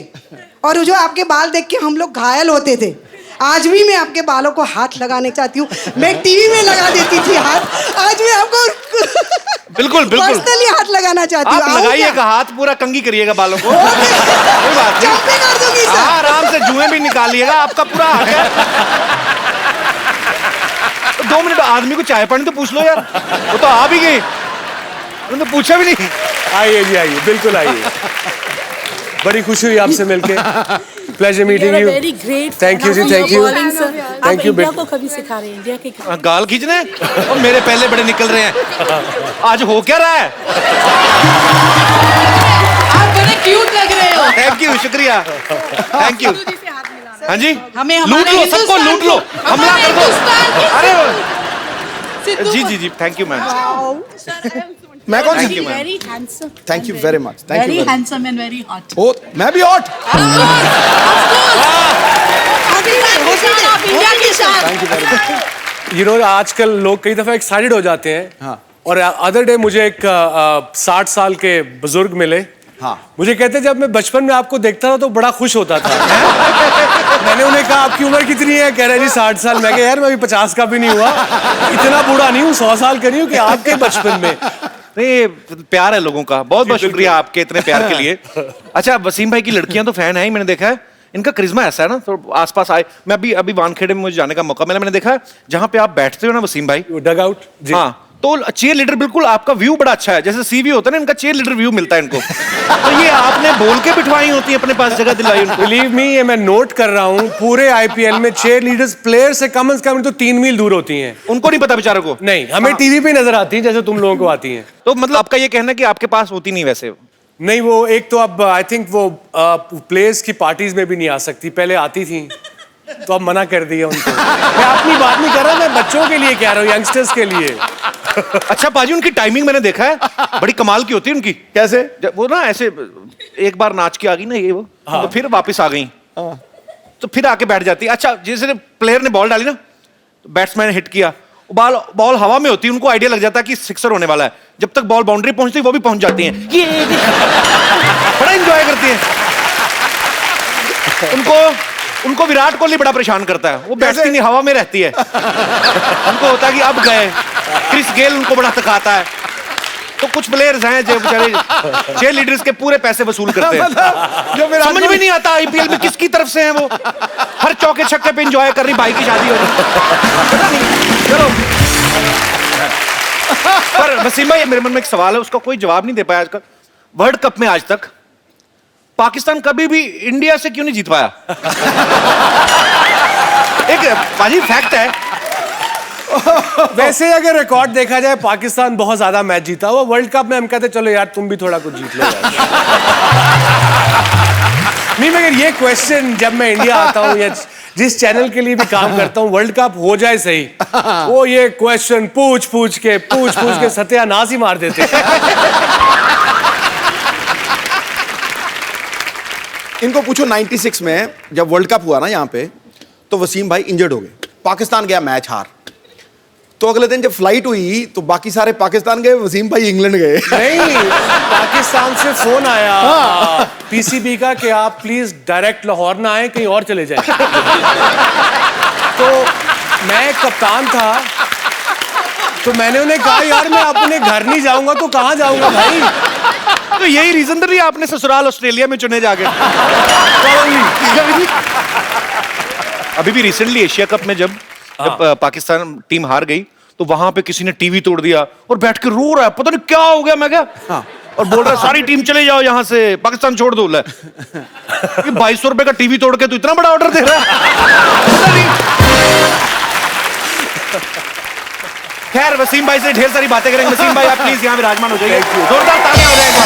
और जो आपके बाल देख के हम लोग घायल होते थे, आज भी मैं आपके बालों को हाथ लगाने चाहती हूँ। मैं टीवी में लगा देती थी हाथ, आज मैं आपको बिल्कुल बिल्कुल पर्सनली हाथ लगाना चाहती हूँ। आप आऊँ लगाइएगा क्या? हाथ पूरा कंगी करिएगा बालों को, कोई बात नहीं। जंपिंग कर दूंगी सर। हाँ, आराम से जुएं भी निकालिएगा, आपका पूरा हक है। तो 2 मिनट आदमी को चाय पानी तो पूछ लो यार, वो तो आ भी गई, उन्होंने तो पूछा भी नहीं। आइए जी, आइए, बिल्कुल आइए। बड़ी खुशी हुई आपसे मिलके। Pleasure meeting you. Very great. Thank you जी, thank you. Thank you. India को कभी सिखा रहे हैं, इंडिया के गाल खींचने और मेरे पहले बड़े निकल रहे हैं। आज हो क्या रहा है? आप बड़े क्यूट लग रहे हो। थैंक यू, शुक्रिया, थैंक यू। हाँ जी, हमें लूट लो, सबको लूट लो, हमला कर दो। अरे जी जी जी, थैंक यू मैम। मैं कौन Thank सी you, ma'am. Very handsome, thank you very much, thank very you. Handsome and very hot. ओ मैं भी हॉट। आप इंडिया की शान। Thank you very much. You know आजकल लोग कई दफा एक्साइटेड हो जाते हैं। हाँ। और अदर डे मुझे एक 60 साल के बुजुर्ग मिले। हाँ। मुझे कहते जब मैं बचपन में आपको देखता था तो बड़ा खुश होता था। मैंने उन्हें कहा आपकी उम्र कितनी है? कह रहे जी 60 साल। मैं कहा यार मैं अभी 50 का भी नहीं हुआ, इतना बूढ़ा नहीं हूँ, 100 साल का नहीं हूँ कि आपके बचपन में। नहीं, प्यार है लोगों का, बहुत बहुत शुक्रिया आपके इतने प्यार के लिए। अच्छा, वसीम भाई की लड़कियां तो फैन है ही, मैंने देखा है, इनका करिश्मा ऐसा है ना, तो आसपास आए, मैं अभी वानखेड़े में मुझे जाने का मौका मिला, मैंने देखा है जहाँ पे आप बैठते हो ना वसीम भाई, डग आउट जी। हाँ, तो चेयर लीडर बिल्कुल आपका व्यू बड़ा अच्छा है, जैसे सीवी होता है ना, इनका चेयर लीडर व्यू मिलता है इनको। तो ये आपने बोल के बिठवाई होती है, अपने पास जगह दिलाई उनको। बिलीव मी, ये मैं नोट कर रहा हूँ, पूरे आईपीएल में चेयर लीडर्स प्लेयर से कम तो 3 मील दूर होती हैं। उनको नहीं पता बेचारों को। नहीं, हमें टीवी पे नजर आती हैं जैसे तुम लोगों को आती हैं। तो मतलब आपका ये कहना है कि आपके पास होती नहीं वैसे? नहीं, वो एक तो अब आई थिंक वो प्लेयर्स की पार्टीज में भी नहीं आ सकती, पहले आती थी तो अब मना कर दिया उनको। मैं अपनी बात नहीं कर रहा, मैं बच्चों के लिए कह रहा हूँ, यंगस्टर्स के लिए। अच्छा पाजी, उनकी टाइमिंग मैंने देखा है, बड़ी कमाल की होती है उनकी। कैसे? जब वो ना ऐसे एक बार नाच के आ गई ना ये वो, हाँ। तो फिर वापस आ गई, तो फिर आके बैठ जाती। अच्छा, जैसे प्लेयर ने बॉल डाली ना, तो बैट्समैन ने हिट किया, बॉल हवा में होती है, उनको आइडिया लग जाता है कि सिक्सर होने वाला है। जब तक बॉल बाउंड्री पहुंचती है वो भी पहुंच जाती हैं, ये बड़ा एंजॉय करती हैं। उनको विराट कोहली बड़ा परेशान करता है, वो बैठती नहीं, हवा में रहती है। उनको होता है कि अब गए। क्रिस गेल उनको बड़ा थकाता है। तो कुछ प्लेयर्स हैं जो बेचारे चेयर लीडर्स के पूरे पैसे वसूल करते हैं। जो मेरा समझ में नहीं आता आईपीएल में किसकी तरफ से हैं वो। हर चौके छक्के पे एंजॉय कर रही, भाई की शादी हो रही, पता नहीं। चलो, पर वसीम भाई मेरे मन में एक सवाल है, उसका कोई जवाब नहीं दे पाया। आजकल वर्ल्ड कप में आज तक पाकिस्तान कभी भी इंडिया से क्यों नहीं जीत पाया? एक पाजी फैक्ट है। वैसे अगर रिकॉर्ड देखा जाए, पाकिस्तान बहुत ज्यादा मैच जीता हुआ वर्ल्ड कप में। हम कहते चलो यार तुम भी थोड़ा कुछ जीत लो यार। नहीं, मगर ये क्वेश्चन जब मैं इंडिया आता हूँ या जिस चैनल के लिए भी काम करता हूँ, वर्ल्ड कप हो जाए सही, वो ये क्वेश्चन पूछ के सत्यानाश ही मार देते। इनको पूछो 96 में जब वर्ल्ड कप हुआ ना यहाँ पे, तो वसीम भाई इंजर्ड हो गए, पाकिस्तान गया मैच हार। तो अगले दिन जब फ्लाइट हुई तो बाकी सारे पाकिस्तान गए, वसीम भाई इंग्लैंड गए। नहीं, पाकिस्तान से फोन आया पीसीबी का कि आप प्लीज डायरेक्ट लाहौर ना आए, कहीं और चले जाएं। तो मैं कप्तान था, तो मैंने उन्हें कहा यार मैं अपने घर नहीं जाऊंगा तो कहाँ जाऊंगा भाई। तो यही रीजन था आपने ससुराल ऑस्ट्रेलिया में चुने जाके। अभी भी रिसेंटली एशिया कप में जब पाकिस्तान टीम हार गई, तो वहां पे किसी ने टीवी तोड़ दिया और बैठ के रो रहा है, पता नहीं क्या हो गया। मैं क्या और बोल रहा है सारी टीम चले जाओ यहाँ से, पाकिस्तान छोड़ दो। 2200 रुपए का टीवी तोड़ के तो इतना बड़ा ऑर्डर दे रहा है। खैर, वसीम भाई से ढेर सारी बातें करेंगे। वसीम भाई आप प्लीज यहाँ विराजमान हो जाइए, जोरदार तालियां हो जाएगा।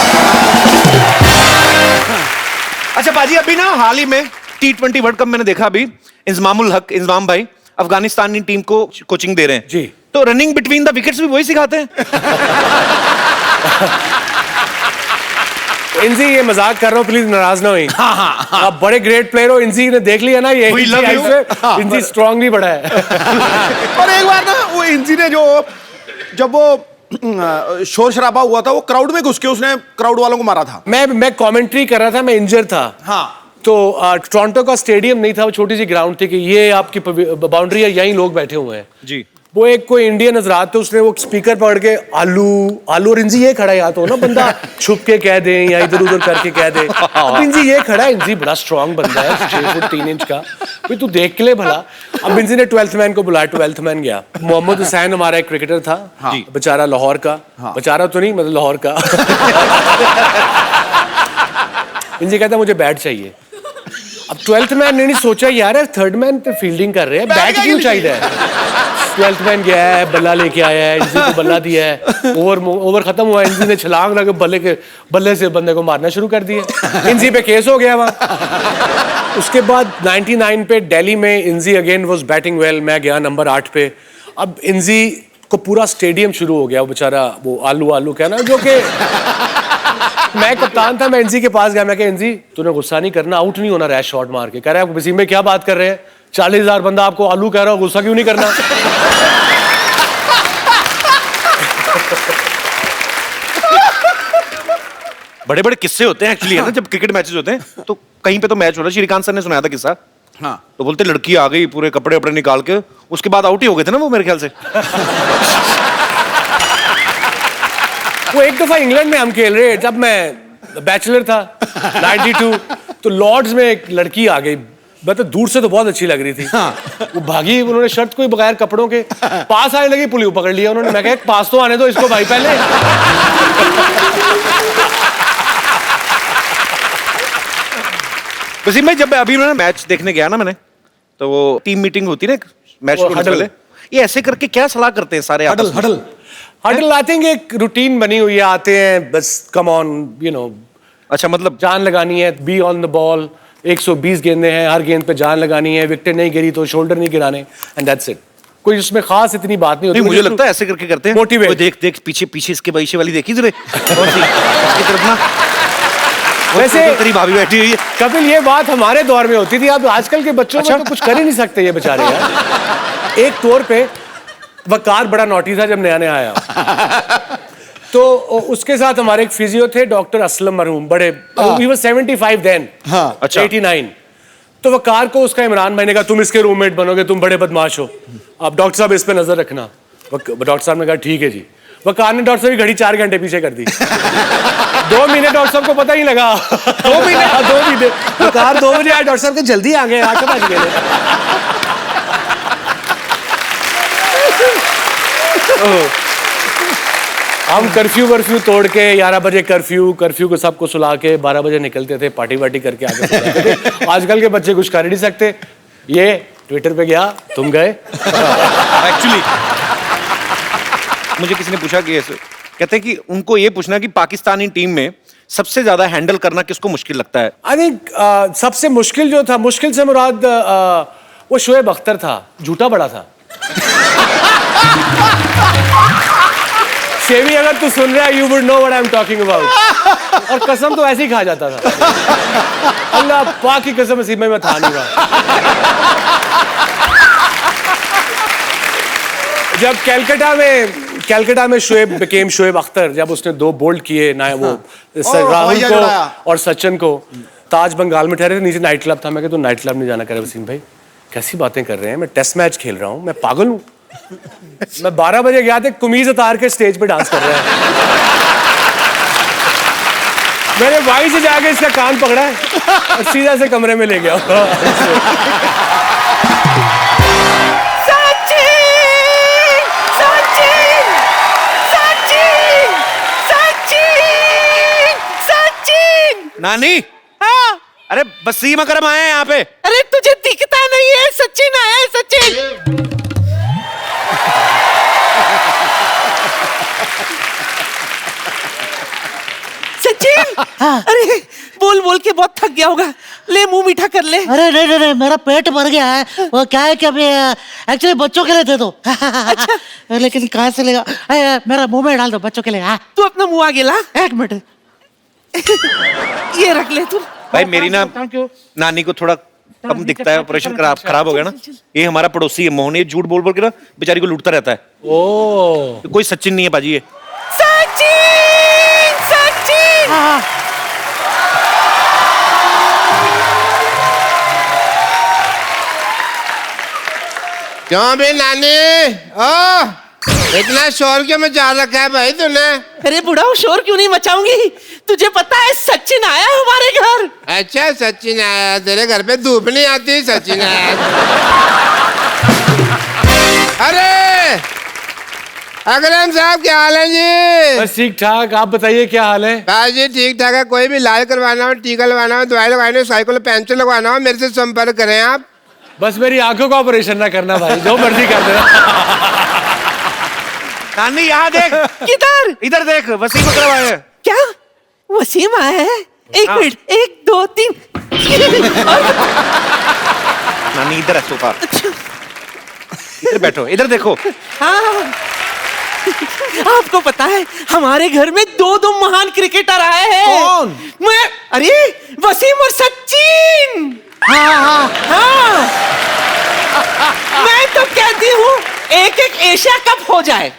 अच्छा बाजी, अभी ना हाल ही में T20 वर्ल्ड कप मैंने देखा, अभी इंजमामुल हक इंजमाम भाई अफगानिस्तानी टीम को कोचिंग दे रहे हैं जी। तो रनिंग बिटवीन द विकेट्स भी वही सिखाते हैं। इनजी, ये मजाक कर रहा हूँ, प्लीज नाराज ना होइए। आप बड़े ग्रेट प्लेयर हो, इनजी ने देख लिया ना, ये इनजी स्ट्रांग भी बड़ा है। और एक बार ना वो इंजी ने जब वो शोर शराबा हुआ था, वो क्राउड में घुस के उसने क्राउड वालों को मारा था। मैं कमेंट्री कर रहा था, मैं इंजर था। हाँ। तो टोरंटो का स्टेडियम नहीं था, वो छोटी सी ग्राउंड थी कि ये आपकी बाउंड्री है, यहीं लोग बैठे हुए हैं जी। वो एक कोई इंडियन नजरात थे, उसने वो स्पीकर पकड़ के आलू आलू, और इंजी ये खड़ा है, या तो ना बंदा छुप के कह दे या इधर उधर करके कह दे। अब इंजी ये खड़ा है, इंजी बड़ा स्ट्रांग बंदा है, 6 फुट 3 इंच का, भाई तू देख के ले भला। अब इंजी ने 12th मैन को बुलाया, 12th मैन गया। मोहम्मद हुसैन हमारा एक क्रिकेटर था, बेचारा लाहौर का, बेचारा तो नहीं मतलब लाहौर का। इंजी कहता मुझे बैट चाहिए। अब 12th मैन ने नहीं सोचा यार 3rd मैन पे फील्डिंग कर रहे हैं, बैट क्यों चाहिए। 12th मैन गया है, बल्ला लेके आया है, इंजी को बल्ला दिया है, ओवर खत्म हुआ, इंजी ने छलांग लगा बल्ले से बंदे को मारना शुरू कर दिया। इंजी पे केस हो गया वहाँ। उसके बाद 99 पे दिल्ली में इंजी अगेन वाज बैटिंग वेल, मैं गया नंबर 8 पे। अब इंजी को पूरा स्टेडियम शुरू हो गया, वो बेचारा वो आलू आलू कहना, जो कि मैं कप्तान था। मैं इंजी के पास गया, मैं कहा इंजी तूने गुस्सा नहीं करना, आउट नहीं होना रैश शॉट मार के। कह रहा है वसीम में क्या बात कर रहे हैं, 40,000 बंदा आपको आलू कह रहा हो, गुस्सा क्यों नहीं करना। बड़े बड़े किस्से होते हैं एक्चुअली, है ना, जब क्रिकेट मैचेस होते हैं तो कहीं पे तो मैच हो रहा है, श्रीकांत सर ने सुनाया था किस्सा। हाँ। तो बोलते लड़की आ गई पूरे कपड़े वपड़े निकाल के, उसके बाद आउट ही हो गए थे ना वो मेरे ख्याल से। वो एक दफा इंग्लैंड में हम खेल रहे, जब मैं बैचलर था 92, तो लॉर्ड्स में एक लड़की आ गई, मतलब दूर से तो बहुत अच्छी लग रही थी। वो भागी, उन्होंने शर्ट कोई बगैर कपड़ों के पास आने लगी, पुलिस पकड़ लिया उन्होंने। मैं कहा पास तो आने दो इसको भाई पहले। वसीम भाई जब अभी मैंने मैच देखने गया ना मैंने, तो वो टीम मीटिंग होती है ना मैच को पहले, ये ऐसे करके क्या सलाह करते हैं सारे आपस में? हडल आई थिंक एक रूटीन बनी हुई है, आते हैं बस कम ऑन यू नो। अच्छा, मतलब जान लगानी है, बी ऑन द बॉल, 120 गेंदें हैं, हर गेंद पे जान लगानी है, विकेट नहीं गिरी तो शोल्डर नहीं गिराने, एंड दैट्स इट। कोई उसमें खास इतनी बात नहीं होती। नहीं, मुझे लगता है ऐसे करके करते हैं। मोटिवेट। देख देख पीछे पीछे इसके पीछे वाली देखी तुमने? इसकी तरफ ना वैसे तेरी भाभी बैठी हुई है। कपिल ये बात हमारे दौर में होती थी, अब आजकल के बच्चों में तो कुछ कर ही नहीं सकते ये बेचारे यार। एक तौर पे वकार बड़ा नोटी था जब नया नया आया, तो उसके साथ हमारे एक फिजियो थे डॉक्टर असलम मरहूम, बड़े he was 75 then, अच्छा 89। तो वकार को उसका इमरान भाई ने कहा तुम इसके रूममेट बनोगे, तुम बड़े बदमाश हो, अब डॉक्टर साहब इस पे नजर रखना। डॉक्टर साहब ने कहा ठीक है जी। वकार ने डॉक्टर साहब की घड़ी 4 घंटे पीछे कर दी। 2 महीने डॉक्टर साहब को पता ही लगा। 2 महीने वकार 2 बजे आए, डॉक्टर साहब के जल्दी आ गए, 8 बज गए। हम कर्फ्यू तोड़ के 11 बजे कर्फ्यू को सबको सुला के 12 बजे निकलते थे, पार्टी वार्टी करके आगे सुलाते थे। आजकल के बच्चे कुछ कर ही नहीं सकते। ये ट्विटर पे गया, तुम गए। एक्चुअली मुझे किसी ने पूछा कि ऐसे कहते हैं कि उनको ये पूछना कि पाकिस्तानी टीम में सबसे ज्यादा हैंडल करना किसको मुश्किल लगता है? आई थिंक सबसे मुश्किल जो था, मुश्किल से मुराद वो शोएब अख्तर था, झूठा बड़ा था। शेवी अगर तू सुन रहा है, you would know what I am talking about. और कसम तो ऐसे ही खा जाता था, अल्लाह पाक की कसम, इसी में मैं था नहीं रहा। जब कैलकाटा में शोएब बिकेम शोएब अख्तर, जब उसने 2 बोल्ड किए ना, वो राहुल को और सचिन को, ताज बंगाल में ठहरे थे, नीचे नाइट क्लब था। मैं कहता तू नाइट क्लब नहीं जाना। करे वसीम भाई कैसी बातें कर रहे हैं, मैं टेस्ट मैच खेल रहा हूँ, मैं पागल हूँ। मैं 12 बजे गया था, कमीज उतार के स्टेज पे डांस कर रहा है। मैंने भाई से जाके इसका कान पकड़ा है और सीधा से कमरे में ले गया। नानी, हाँ? अरे वसीम अकरम आए हैं यहाँ पे। अरे तुझे दिखता नहीं है, सचिन आया है, सचिन। सचिन, अरे बोल बोल के बहुत थक गया होगा, ले मुंह मीठा कर ले। अरे नहीं, मेरा पेट भर गया है। वो क्या है कि अभी एक्चुअली बच्चों के लिए थे तो। अच्छा। लेकिन कहाँ से लेगा, मेरा मुंह में डाल दो बच्चों के लिए। हाँ तू अपना मुंह आगे ला। 1 मिनट। ये रख ले तू। भाई मेरी ना नानी को थोड़ा कम दिखता है, ऑपरेशन खराब हो गया ना। ये हमारा पड़ोसी है मोहन, ये झूठ बोल बोल के ना बेचारी को लूटता रहता है। ओ कोई सचिन नहीं है बाजी ये। सचिन सचिन क्यों भी नानी? इतना शोर क्यों मचा रखा है भाई तूने? अरे बुढ़ाऊ शोर क्यों नहीं मचाऊंगी? तुझे पता है सचिन आया है हमारे घर। अच्छा सचिन आया? तेरे घर पे धूप नहीं आती? सचिन आया। अरे अकरम साहब क्या हाल है जी? बस ठीक ठाक, आप बताइए क्या हाल है? बस जी ठीक ठाक है। कोई भी इलाज करवाना हो, टीका लगवाना हो, दवाई लगवानी हो, साइकिल पंचर लगवाना हो, मेरे से संपर्क करें आप। बस मेरी आंखों का ऑपरेशन ना करना भाई, जो मर्जी कर देना। नानी यहाँ देख। किधर? इधर देख, वसीम अकरम आए हैं। क्या वसीम आया है? एक हाँ। मिनट, 1 2 3। नानी इधर है सोफा। इधर बैठो, इधर देखो। हाँ आपको पता है हमारे घर में दो महान क्रिकेटर आए हैं। कौन? मैं, अरे वसीम और सचिन। हाँ। मैं तो कहती हूँ एक एशिया कप हो जाए।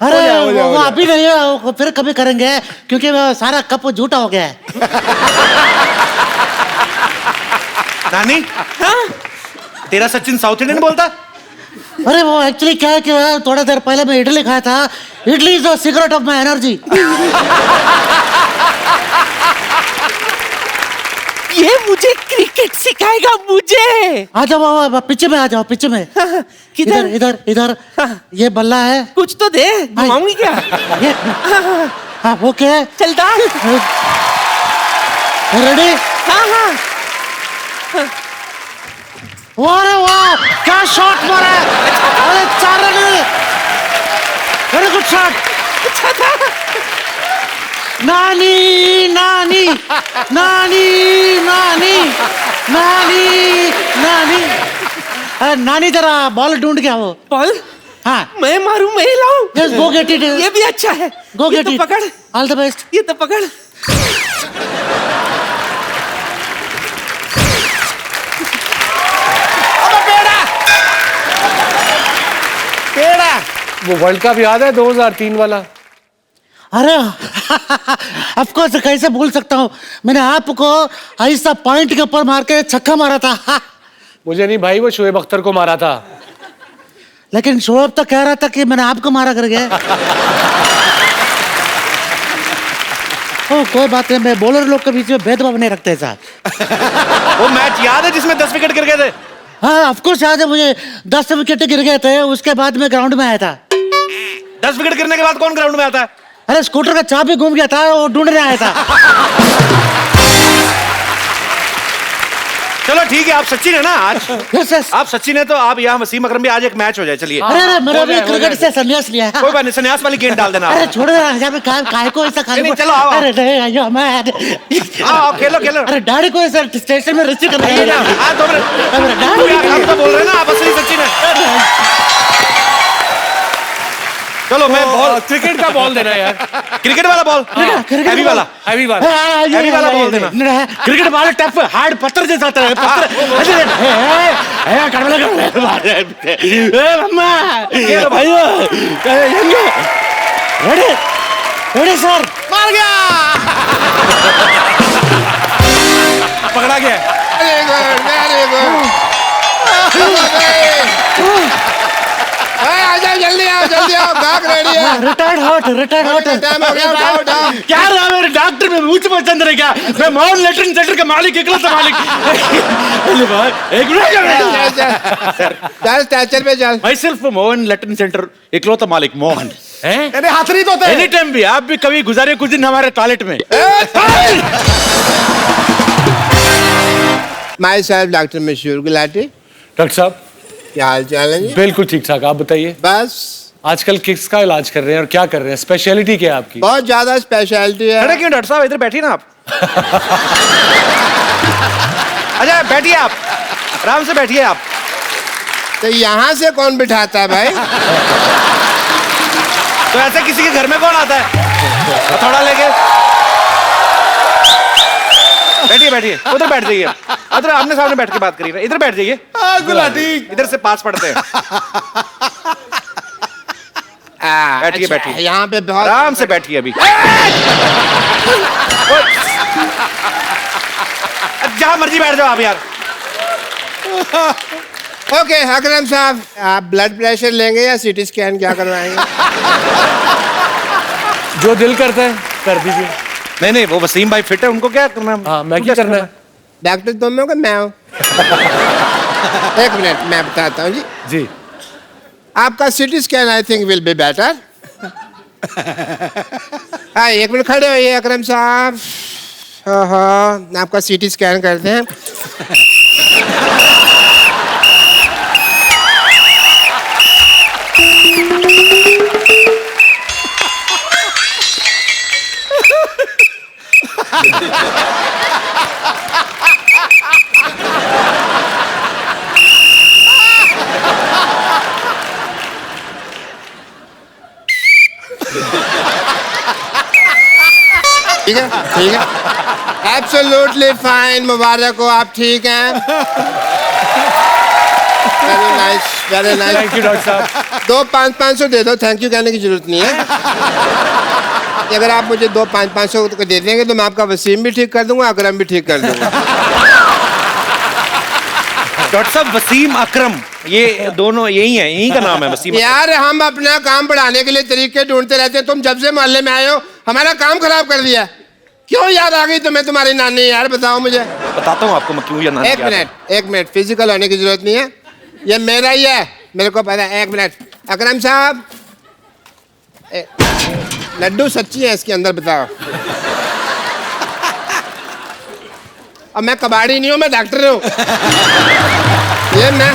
अरे वो अभी नहीं है, वो फिर कभी करेंगे क्योंकि वो सारा कप झूठा हो गया है। नानी तेरा सचिन साउथ इंडियन बोलता? अरे वो एक्चुअली क्या है कि थोड़ा देर पहले मैं इडली खाया था। Idli is the secret of my energy. ये मुझे क्रिकेट सिखाएगा मुझे। आ जाओ पीछे में, आ जाओ पीछे में। किधर? इधर इधर ये बल्ला है, कुछ तो दे, घुमाऊंगी क्या? ये हाँ ओके चल डाल। रेडी? हाँ अरे वाह क्या शॉट मारा है! अरे 4 रन, वेरी गुड शॉट। नानी नानी नानी नानी नानी नानी अरे नानी जरा बॉल ढूंढ के आओ। बॉल? हाँ मैं मारूं, मैं लाऊं? Yes, go get it. ये भी अच्छा है। Go ये get तो it. पकड़। All the best. ये तो पकड़। वो वर्ल्ड कप याद है 2003 वाला? अरे ऑफ कोर्स, कैसे भूल सकता हूँ। मैंने आपको ऐसा पॉइंट के ऊपर मार के छक्का मारा था। मुझे नहीं भाई, वो शोएब अख्तर को मारा था। लेकिन शोएब तो कह रहा था कि मैंने आपको मारा करके। ओ कोई बात नहीं, मैं बॉलर लोग के बीच में भेदभाव नहीं रखते साहब। वो मैच याद है जिसमें 10 विकेट गिर गए थे? हाँ ऑफ कोर्स याद है मुझे। 10 विकेट गिर गए थे, उसके बाद में ग्राउंड में आया था। 10 विकेट गिरने के बाद कौन ग्राउंड में आता है? अरे स्कूटर का चाबी घूम गया था, वो ढूंढने आया था। चलो ठीक है, आप सचिन है ना आज? Yes yes. आप सचिन है तो आप यहाँ वसीम अकरम भी, आज एक मैच हो जाए। चलिए। अरे मेरा भी क्रिकेट से संन्यास लिया है। कोई बात नहीं, संन्यास वाली गेंद डाल देना। अरे छोड़ दे यहाँ पे, काय को ऐसा खाली। नहीं, चलो आओ। अरे नहीं आइयो मैं। आओ खेलो खेलो। अरे डैडी को ऐसा स्टेशन में रिसीव करना है। हाँ 2 मिनट। अरे डैडी हम तो बोल रहे हैं ना आप असली सचिन है। चलो मैं बॉल, क्रिकेट का बॉल देना यार। क्रिकेट वाला बॉल, हैवी वाला, हैवी वाला, हैवी वाला बॉल देना। क्रिकेट बॉल टफ हार्ड पत्थर जैसा होता है। पत्थर रेडी रेडी सर। मार गया। पकड़ा गया। Very good, very good. आ जाओ, जल्दी आओ, गाहक रेडी है। रिटायर्ड हॉट टाइम हो गया, उठाओ उठाओ। क्या रहा मेरे डॉक्टर में मुझ पर चंद्र क्या? मैं मोहन लेटरिन सेंटर का मालिक, इकलौता मालिक। एक चल स्टैचर पे चल। My self Mohan latrine centre, इकलौता मालिक मोहन। अरे हाथ नहीं धोते। एनी टाइम भी, आप भी कभी गुजारे कुछ दिन हमारे टॉयलेट में। माई सेल्फ डॉक्टर मशहूर गुलाटी। डॉक्टर साहब क्या हाल चाल है जी? बिल्कुल ठीक ठाक, आप बताइए। बस आजकल किसका इलाज कर रहे हैं और क्या कर रहे हैं? स्पेशलिटी क्या है आपकी? बहुत ज्यादा स्पेशलिटी है। खड़े क्यों डॉक्टर साहब? इधर बैठिए ना आप। अच्छा बैठिए आप, आराम से बैठिए आप। तो यहाँ से कौन बिठाता है भाई? तो ऐसे किसी के घर में कौन आता है हथौड़ा लेके? बैठिए बैठिए, उधर बैठ जाइए। उधर आमने सामने बैठ के बात करिए। इधर बैठ जाइए। गुलाटी। इधर से पास पढ़ते हैं। बैठिए अच्छा, बैठिए, यहाँ पे बहुत आराम से बैठिए अभी। जहाँ मर्जी बैठ जाओ आप यार। ओके अकरम साहब, आप ब्लड प्रेशर लेंगे या सीटी स्कैन क्या करवाएंगे? जो दिल करता है कर दीजिए। नहीं नहीं, वो वसीम भाई फिट है, उनको क्या करना है? हाँ, मैं क्या करना है? डॉक्टर तुम हो कि मैं हूँ? एक मिनट मैं बताता हूँ जी। जी आपका CT scan I think will be better. हाँ, एक मिनट खड़े होइए अकरम साहब। हाँ, आपका सीटी स्कैन करते हैं। ठीक है ठीक है, एब्सोल्युटली फाइन, मुबारक हो, आप ठीक हैं। Very nice very nice. Thank you doctor साहब। 2 500 दे दो, थैंक यू कहने की जरूरत नहीं है। अगर आप मुझे 2 500 दे देंगे तो मैं आपका वसीम भी ठीक कर दूंगा, अकरम भी ठीक कर दूंगा। डॉक्टर साहब, वसीम अकरम ये दोनों यही है, यही का नाम है वसीम। यार हम अपना काम बढ़ाने के लिए तरीके ढूंढते रहते हैं, तुम जब से मोहल्ले में आए हो हमारा काम खराब कर दिया। क्यों याद आ गई तुम्हें तुम्हारी नानी? यार बताओ मुझे। बताता हूँ आपको मैं क्यों याद। एक मिनट फिजिकल होने की जरूरत नहीं है, ये मेरा ही है, मेरे को पता है। एक मिनट अकरम साहब, लड्डू सच्ची है इसके अंदर, बताओ। अब मैं कबाड़ी नहीं हूँ, मैं डॉक्टर हूँ। ये मैं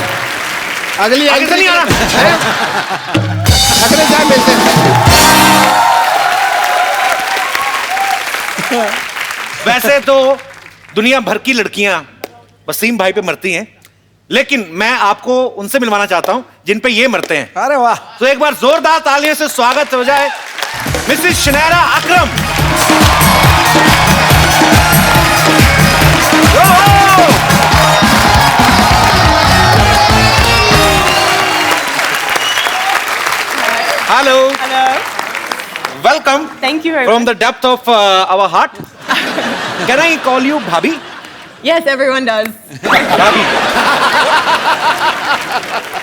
अगली नहीं आ रहा। अकरम साहब मिलते हैं। वैसे तो दुनिया भर की लड़कियां वसीम भाई पे मरती हैं, लेकिन मैं आपको उनसे मिलवाना चाहता हूं जिन पे ये मरते हैं। अरे वाह, तो एक बार जोरदार तालियों से स्वागत हो जाए Mrs Shaniera Akram. Hello welcome. Thank you very from the depth of our heart. Can I call you bhabhi? Yes, everyone does. Bhabhi.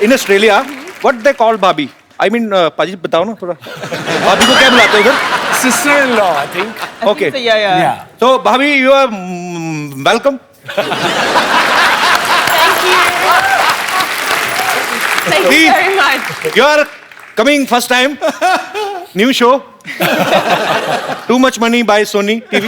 In Australia what they call bhabhi? I mean पाजी बताओ ना थोड़ा, भाभी को क्या बुलाते हो उधर? Sister in law I think. Okay, Yeah. तो भाभी you are welcome. Thank you very much. You are coming first time. New show. Too much money by Sony TV.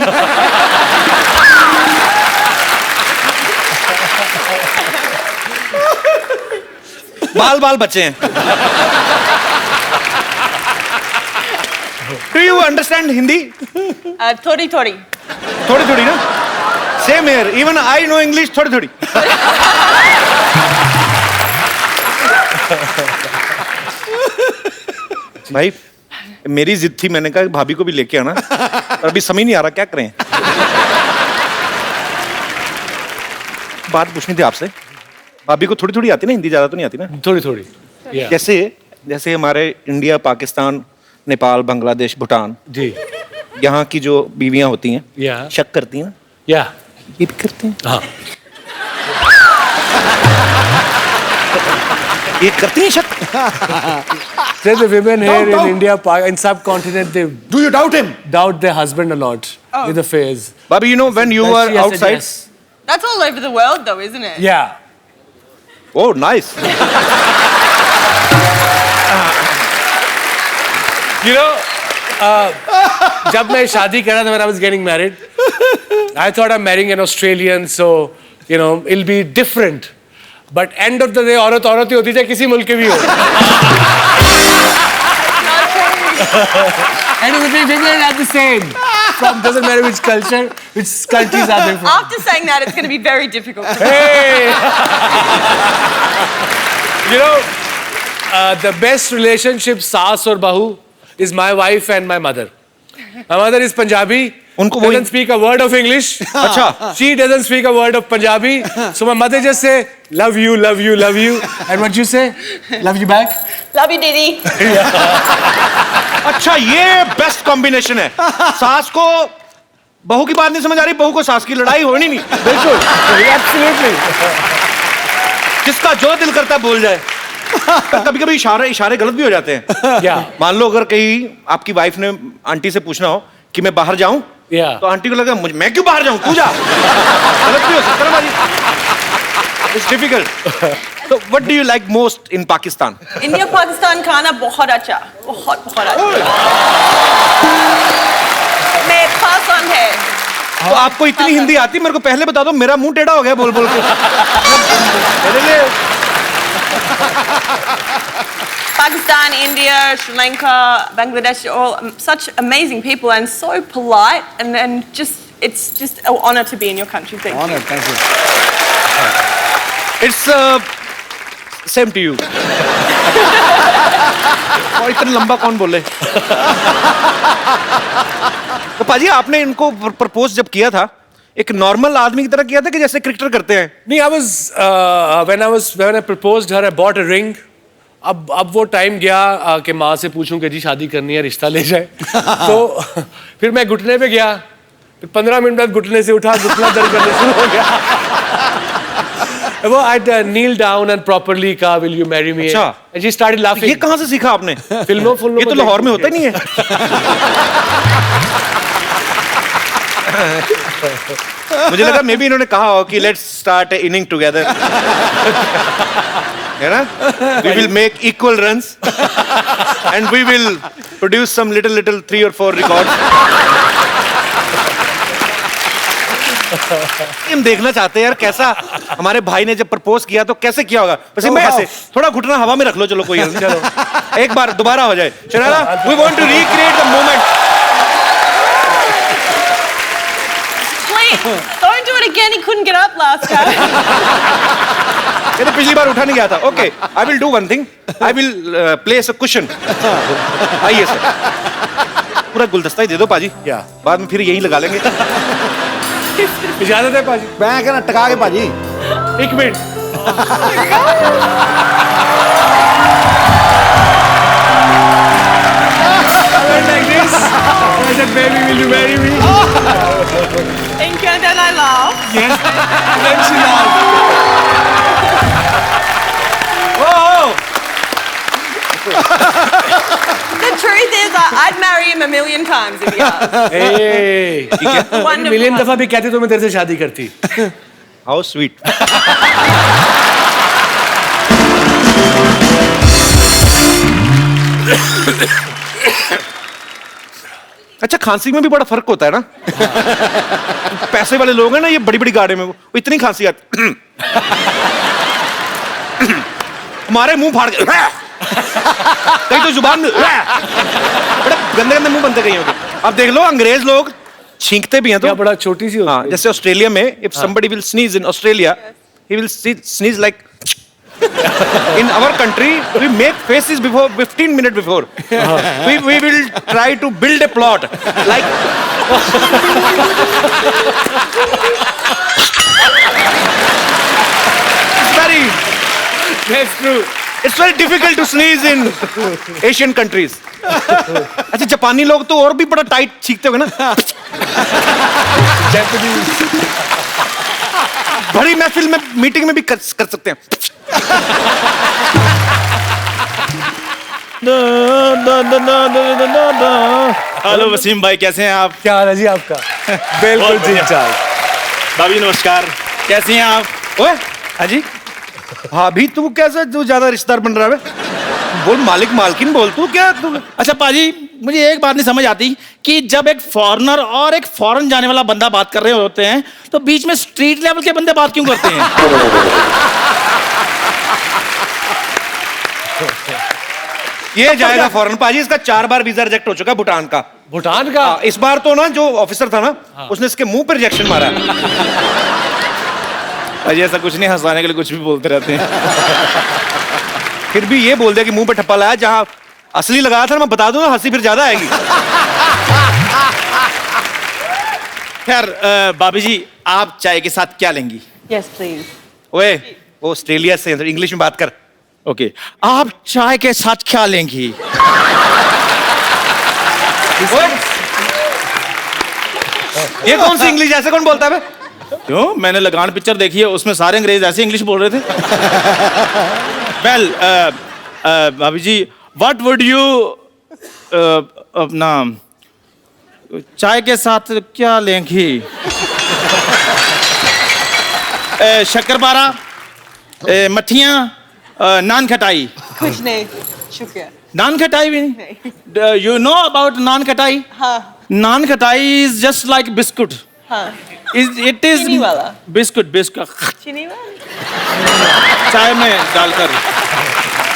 बाल बाल बचे हैं। Do you understand Hindi? Thodi thodi. थोड़ी थोड़ी ना? Same here. Even I know English थोड़ी थोड़ी। भाई मेरी जिद थी, मैंने कहा भाभी को भी लेके आना, और अभी समझ नहीं आ रहा क्या करें। बात पूछनी थी आपसे, भाभी को थोड़ी थोड़ी आती ना हिंदी, ज्यादा तो नहीं आती ना? थोड़ी थोड़ी। जैसे जैसे हमारे इंडिया, पाकिस्तान, नेपाल, बांग्लादेश, भूटान, जी यहाँ की जो बीवियां होती हैं या शक करती हैं ना, या ये भी करते हैं? हाँ ये करती हैं शक? There's the women here in India, in subcontinent, they Do you doubt him? doubt their husband a lot with affairs. Bobby, you know when you But were she has said outside? yes. That's all over the world, though, isn't it? Yeah. Oh, nice. You know, जब मैं शादी करा था, when I was getting married, I thought I'm marrying an Australian, so you know it'll be different. But end of the day, औरत औरत ही होती है, चाहे किसी मुल्क के भी हो. And women are the same. From doesn't matter which culture, which countries are they from. After saying that, it's going to be very difficult. Hey! You know, the best relationship, saas or bahu, is my wife and my mother. My mother is Punjabi. उनको doesn't speak a word of English. अच्छा. She doesn't speak a word of Punjabi. So my mother just say, love you, love you, love you. And what you say? Love you back? Love you दीदी। अच्छा, ये best combination है। सास को बहू की बात नहीं समझ आ रही, बहू को सास की लड़ाई होनी नहीं। बिल्कुल, एब्सोल्युटली। जिसका जो दिल करता है बोल जाए। कभी कभी इशारे गलत भी हो जाते हैं। क्या? मान लो अगर कहीं आपकी वाइफ ने आंटी से पूछना हो कि मैं बाहर जाऊं, तो आंटी को लगा मैं क्यों बाहर जाऊं, तू जा। गलत भी हो सकता है ना बाजी। It's difficult. So what do you like most in Pakistan? India Pakistan खाना बहुत अच्छा, बहुत बहुत अच्छा। मैं पसंद है। तो आपको इतनी हिंदी आती, मेरे को पहले बता दो, मेरा मुंह टेढ़ा हो गया बोल बोल के। मेरे लिए Pakistan, India, Sri Lanka, Bangladesh, all such amazing people and so polite, and just it's just an honor to be in your country. Thank you. Thank you. It's same to you. और इतना लंबा कौन बोले? तो पाजी आपने इनको propose जब किया था, एक नॉर्मल आदमी की तरह किया था कि जैसे क्रिकेटर करते हैं? नहीं, when I proposed her, I bought a ring. अब वो टाइम गया कि माँ से पूछूं कि जी शादी करनी है, रिश्ता ले जाए। तो फिर मैं घुटने पे गया, फिर 15 मिनट बाद घुटने से उठा, घुटना दर्द करने शुरू हो गया। वो I kneel down and properly कहा will you marry me? अच्छा। And she started laughing. ये कहाँ से सीखा आपने? फिल्मों ये तो लाहौर में होता ही नहीं है। मुझे लगा मे बी इन्होंने कहा हो कि लेट्स स्टार्ट इनिंग टुगेदर, है ना? We will make equal runs and we will produce some little 3 or 4 records. हम देखना चाहते हैं यार कैसा हमारे भाई ने जब प्रपोज किया तो कैसे किया होगा। वैसे मैं ऐसे थोड़ा घुटना हवा में रख लो, चलो कोई चलो एक बार दोबारा हो जाए। Sharara, we want to recreate the moment. Don't do it again. He couldn't get up last time. ये तो पिछली बार उठा नहीं गया था। Okay, I will do one thing, I will place a cushion. आइए सर, पूरा गुलदस्ता ही दे दो पाजी, बाद में फिर यहीं लगा लेंगे। इजाजत है पाजी? मैं कहना टका के पाजी। 1 minute. Like this. I said, baby, will you marry me? Thank you, and then I laugh. Yes. And then she laughed. Oh! The truth is, I'd marry him a million times if he asked. Hey, Wonderful. Million दफा भी कहती तो मैं तेरे से शादी करती। How sweet. अच्छा, खांसी में भी बड़ा फर्क होता है ना? पैसे वाले लोग हैं ना, ये बड़ी बड़ी गाड़ी में वो इतनी खांसी आती, हमारे मुंह फाड़ के कहीं तो जुबान में बड़े गंदे गंदे मुंह बनते कहीं होते। अब देख लो, अंग्रेज लोग छींकते भी हैं तो बड़ा छोटी सी होती है। जैसे ऑस्ट्रेलिया में if somebody will sneeze in Australia, he will sneeze like in our country we make faces before 15 minutes before. We will try to build a plot like That's true. It's very difficult to sneeze in Asian countries. अच्छा, जापानी लोग तो और भी बड़ा tight छींकते होंगे ना। बड़ी महफिल में, मीटिंग में भी कर सकते हैं। हेलो वसीम भाई, कैसे हैं आप? क्या हाल है जी आपका? बिल्कुल ठीक ठाक। भाभी नमस्कार, कैसी हैं आप? ओए, हाँ जी। भाभी तू कैसे, तू ज्यादा रिश्तेदार बन रहा है? बोल मालिक मालकिन बोल, तू क्या तू? अच्छा पाजी, मुझे एक बात नहीं समझ आती कि जब एक फॉरेनर और एक फॉरेन जाने वाला बंदा बात कर रहे होते हैं तो बीच में स्ट्रीट लेवल के बंदे बात क्यों करते हैं? ये जाएगा फॉरेन पाजी, इसका 4 बार वीजा रिजेक्ट हो चुका है भूटान का। भूटान का? इस बार तो ना जो ऑफिसर था ना, उसने इसके मुंह पर रिजेक्शन मारा है। पाजी ऐसा कुछ नहीं, हंसाने के लिए कुछ भी बोलते रहते हैं। फिर भी ये बोल दिया कि मुंह पे ठप्पा लाया, जहां असली लगाया था ना, मैं बता दूं ना, हंसी फिर ज्यादा आएगी। खैर भाभी जी, आप चाय के साथ क्या लेंगी? Yes, please. ओए, वो ऑस्ट्रेलिया से इंग्लिश में बात कर। ओके, आप चाय के साथ क्या लेंगी? ये कौन सी इंग्लिश ऐसे कौन बोलता है बे? क्यों? मैंने लगान पिक्चर देखी है, उसमें सारे अंग्रेज ऐसे इंग्लिश बोल रहे थे। वेल, भाभी जी, व्हाट वुड यू अपना चाय के साथ क्या लेंगी? शक्करपारा, मट्ठियाँ, नान खटाई। कुछ नहीं, शुक्रिया। नान खटाई भी नहीं? यू नो अबाउट नान खटाई? हाँ। नान खटाई इज जस्ट लाइक बिस्कुट। हाँ। इट इज चीनी वाला। बिस्कुट चीनी वाला। चाय में डालकर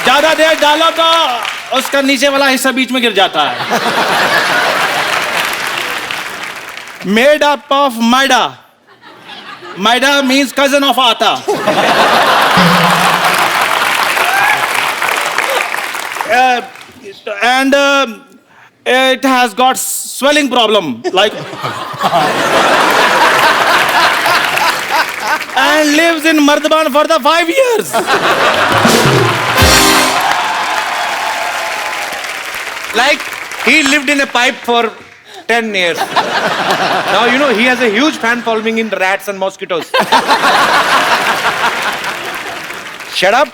ज्यादा देर डालो तो उसका नीचे वाला हिस्सा बीच में गिर जाता है। Made up of maida. Maida means cousin of आटा। And it has got swelling problem, like, and lives in Mardaban for the 5 years. Like he lived in a pipe for 10 years. Now you know he has a huge fan following in rats and mosquitoes. Shut up,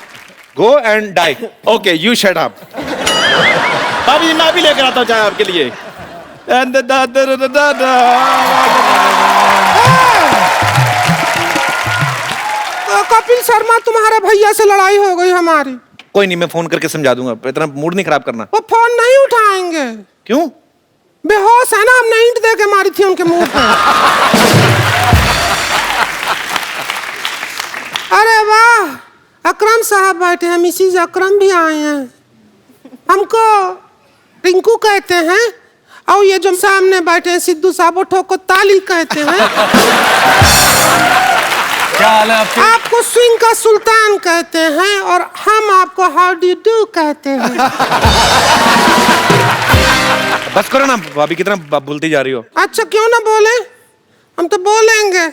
go and die. Okay, you shut up. भाभी जी, मैं भी लेकर आता हूँ चाय आपके लिए। कपिल शर्मा, तुम्हारे भैया से लड़ाई हो गई हमारी। कोई नहीं, मैं फोन करके समझा दूंगा, इतना मूड नहीं खराब करना। वो फोन नहीं उठाएंगे। क्यों? बेहोश है ना, हमने ईंट दे के मारी थी उनके मुंह पे। अरे वाह, अकरम साहब बैठे हैं, मिसिज अकरम भी आए हैं। हमको रिंकू कहते हैं, और ये जो सामने बैठे हैं सिद्धू साहब, वो ठोको ताली कहते हैं। क्या हाल है आपके? आपको स्विंग का सुल्तान कहते हैं, और हम आपको हाउ डू डू कहते हैं। बस करो ना भाभी, कितना बोलती जा रही हो। अच्छा, क्यों ना बोले? हम तो बोलेंगे।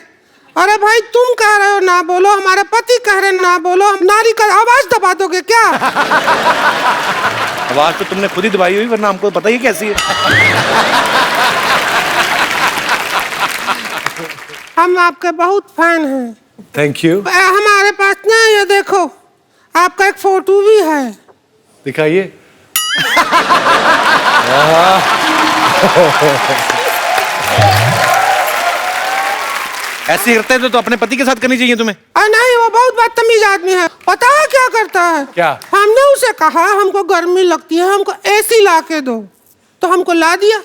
अरे भाई, तुम कह रहे हो ना बोलो, हमारे पति कह रहे ना बोलो, हम नारी का आवाज दबा दोगे क्या? आवाज तो तुमने खुद ही दबाई हुई, वरना हमको पता ही कैसी है। हम आपके बहुत फैन हैं। Thank you. हमारे पास ना, ये देखो, आपका एक फोटो भी है। दिखाइए। ऐसे करते हैं तो अपने पति के साथ करनी चाहिए तुम्हें। नहीं, वो बहुत बदतमीज आदमी है। पता है क्या करता है? क्या? हमने उसे कहा हमको गर्मी लगती है, हमको एसी ला के दो, तो हमको ला दिया।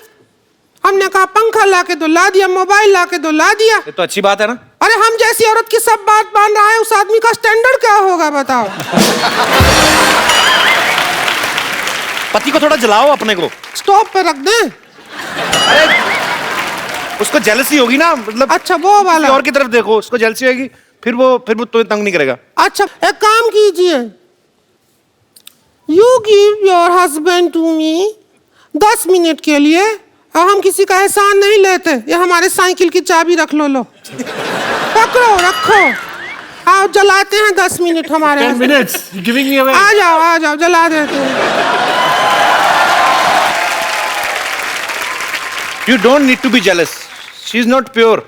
हमने कहा पंखा ला के दो, ला दिया। मोबाइल ला के दो, ला दिया। ये तो अच्छी बात है ना। अरे हम जैसी औरत की सब बात मान रहा है, उस आदमी का स्टैंडर्ड क्या होगा बताओ? पति को थोड़ा जलाओ अपने को। स्टोव पे रख दें? अरे उसको जेलसी होगी ना, मतलब। अच्छा, वो वाला। और की तरफ देखो, उसको जेलसी होगी, फिर वो तुम्हें तंग नहीं करेगा। अच्छा, एक काम कीजिए, you give your husband to me 10 minute के लिए, और हम किसी का एहसान नहीं लेते। ये हमारे साइकिल की चाबी रख लो, लो पकड़ो, रखो। आओ, जलाते हैं 10 मिनट हमारे। 10 minutes? Giving me away? आ जाओ, जला देते हैं। You don't need to be jealous. She is not pure.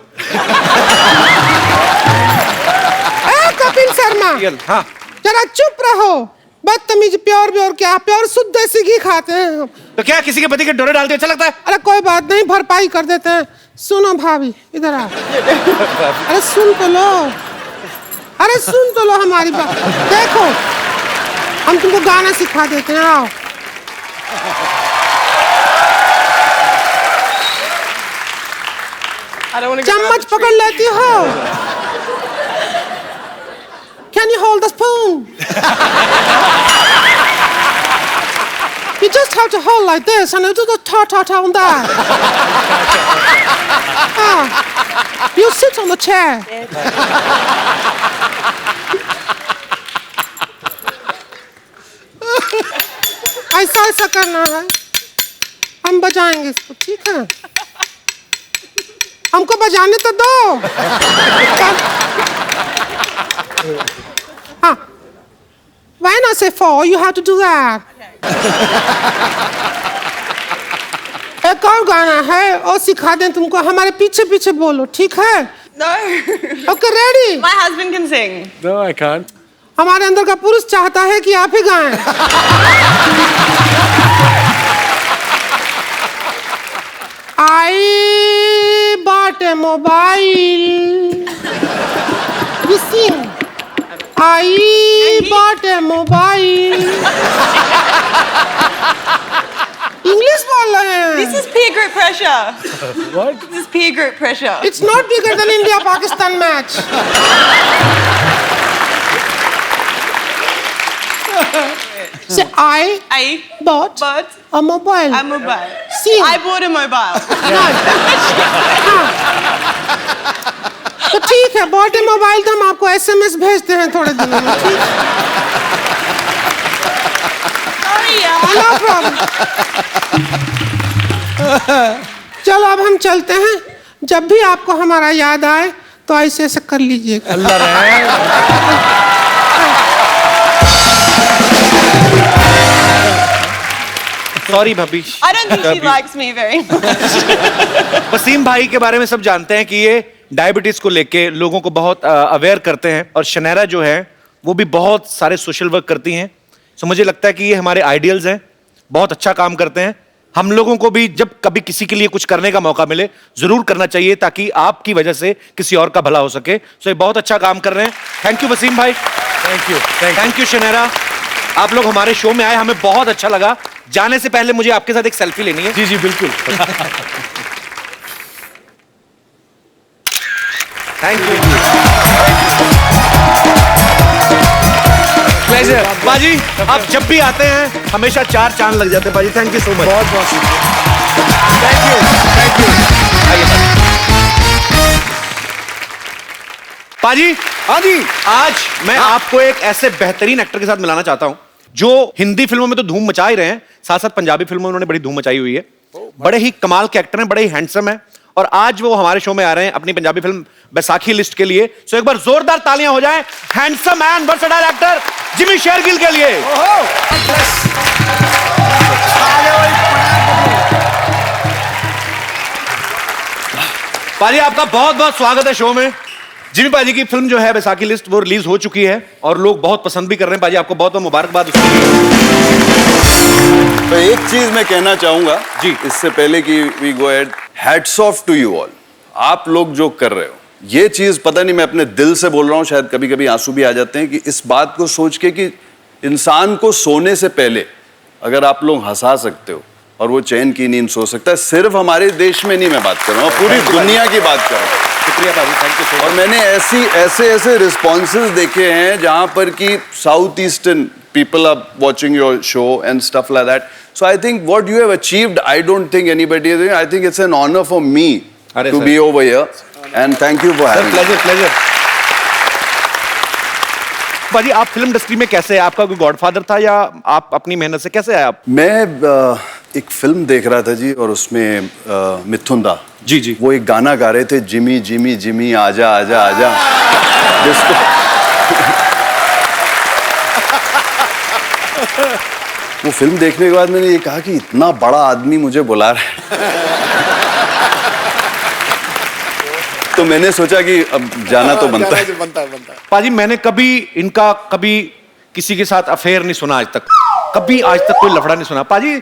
Kapil Sharma, हाँ। जरा चुप रहो। बदतमीज, प्योर क्या? प्योर शुद्ध देसी घी खाते हैं हम। तो क्या किसी के पति के डोरे डालते अच्छा लगता है? अरे कोई बात नहीं, भरपाई कर देते हैं। सुनो भाभी, इधर आ। अरे सुन तो लो, अरे सुन तो लो हमारी बात। देखो, हम तुमको गाना सिखा देते हैं, आओ। चम्मच पकड़ लेती हो? Can you hold the spoon? You just have to hold like this, and you do the ta on that. You sit on the chair. ऐसा करना है। हम बजाएंगे इसको, ठीक है? हमको बजाने तो दो। हाँ, Why not say 4? You have to do that. एक और गाना है और सिखा दें तुमको, हमारे पीछे पीछे बोलो, ठीक है? No. Okay, ready? My husband can sing. No, I can't. हमारे अंदर का पुरुष चाहता है कि आप ही गाएं। I bought a mobile. You sing. I bought a mobile. English बोल रहे हैं। This is peer group pressure. What? This is peer group pressure. It's not bigger than India-Pakistan match. Say I bought a mobile. A mobile. Sing. I bought a mobile. तो ठीक है, bought a mobile तो हम आपको SMS भेजते हैं थोड़े दिनों में, ठीक? Sorry, yeah. No problem. चलो अब हम चलते हैं। जब भी आपको हमारा याद आए तो ऐसे ऐसे कर लीजिएगा। अल्लाह रहे। सॉरी भाभी। I don't think she likes me very much. Wasim भाई के बारे में सब जानते हैं कि ये डायबिटीज को लेके लोगों को बहुत अवेयर करते हैं, और शनैरा जो है वो भी बहुत सारे सोशल वर्क करती हैं। सो मुझे लगता है कि ये हमारे आइडियल्स हैं, बहुत अच्छा काम करते हैं। हम लोगों को भी जब कभी किसी के लिए कुछ करने का मौका मिले जरूर करना चाहिए, ताकि आपकी वजह से किसी और का भला हो सके। सो ये बहुत अच्छा काम कर रहे हैं। थैंक यू वसीम भाई। Thank you Shaniera. आप लोग हमारे शो में आए, हमें बहुत अच्छा लगा। जाने से पहले मुझे आपके साथ एक सेल्फी लेनी है। जी जी बिल्कुल। Thank you. प्लेजर। बाजी आप जब भी आते हैं हमेशा 4 चांद लग जाते हैं बाजी। Thank you so much. बहुत बहुत शुक्रिया। Thank you. आइए बाजी। हाँ जी, आज मैं आपको एक ऐसे बेहतरीन एक्टर के साथ मिलाना चाहता हूं जो हिंदी फिल्मों में तो धूम मचा ही रहे हैं, साथ साथ पंजाबी फिल्मों में उन्होंने बड़ी धूम मचाई हुई है। बड़े ही कमाल के एक्टर हैं, बड़े ही हैंडसम हैं, और आज वो हमारे शो में आ रहे हैं अपनी पंजाबी फिल्म बैसाखी लिस्ट के लिए। सो एक बार जोरदार तालियां हो जाएं handsome and versatile actor Jimmy Shergill के लिए। पाजी आपका बहुत बहुत स्वागत है शो में। जिमी पाजी की फिल्म जो है बैसाखी लिस्ट वो रिलीज हो चुकी है और लोग बहुत पसंद भी कर रहे हैं। पाजी आपको बहुत बहुत मुबारकबाद उसके लिए। तो एक चीज मैं कहना चाहूंगा जी, इससे पहले कि we go ahead, hats off to you all. आप लोग जो कर रहे हो ये चीज, पता नहीं मैं अपने दिल से बोल रहा हूँ, शायद कभी कभी आंसू भी आ जाते हैं कि इस बात को सोच के कि इंसान को सोने से पहले अगर आप लोग हंसा सकते हो और वो चैन की नींद सो सकता है। सिर्फ हमारे देश में नहीं मैं बात कर रहा हूँ, पूरी दुनिया की बात कर रहा हूँ। शुक्रिया भाई, थैंक यू सो मच। और मैंने ऐसे रिस्पॉन्सेज देखे हैं जहां पर कि south eastern people are watching your show and stuff like that. So I think what you have achieved, I don't think anybody, I think it's an honour for me to be over here and thank you for having. Pleasure. भाजी आप film industry में कैसे है? आपका कोई godfather था या आप अपनी मेहनत से कैसे आए आप? मैं एक फिल्म देख रहा था जी, और उसमें मिथुन दा जी वो एक गाना गा रहे थे, जिमी जिमी जिमी आजा आजा आजा, जिसको वो फिल्म देखने के बाद मैंने ये कहा कि इतना बड़ा आदमी मुझे बुला रहा है। तो मैंने सोचा कि अब जाना तो बनता है। पाजी मैंने कभी इनका किसी के साथ अफेयर नहीं सुना आज तक, कभी आज तक कोई लफड़ा नहीं सुना। पाजी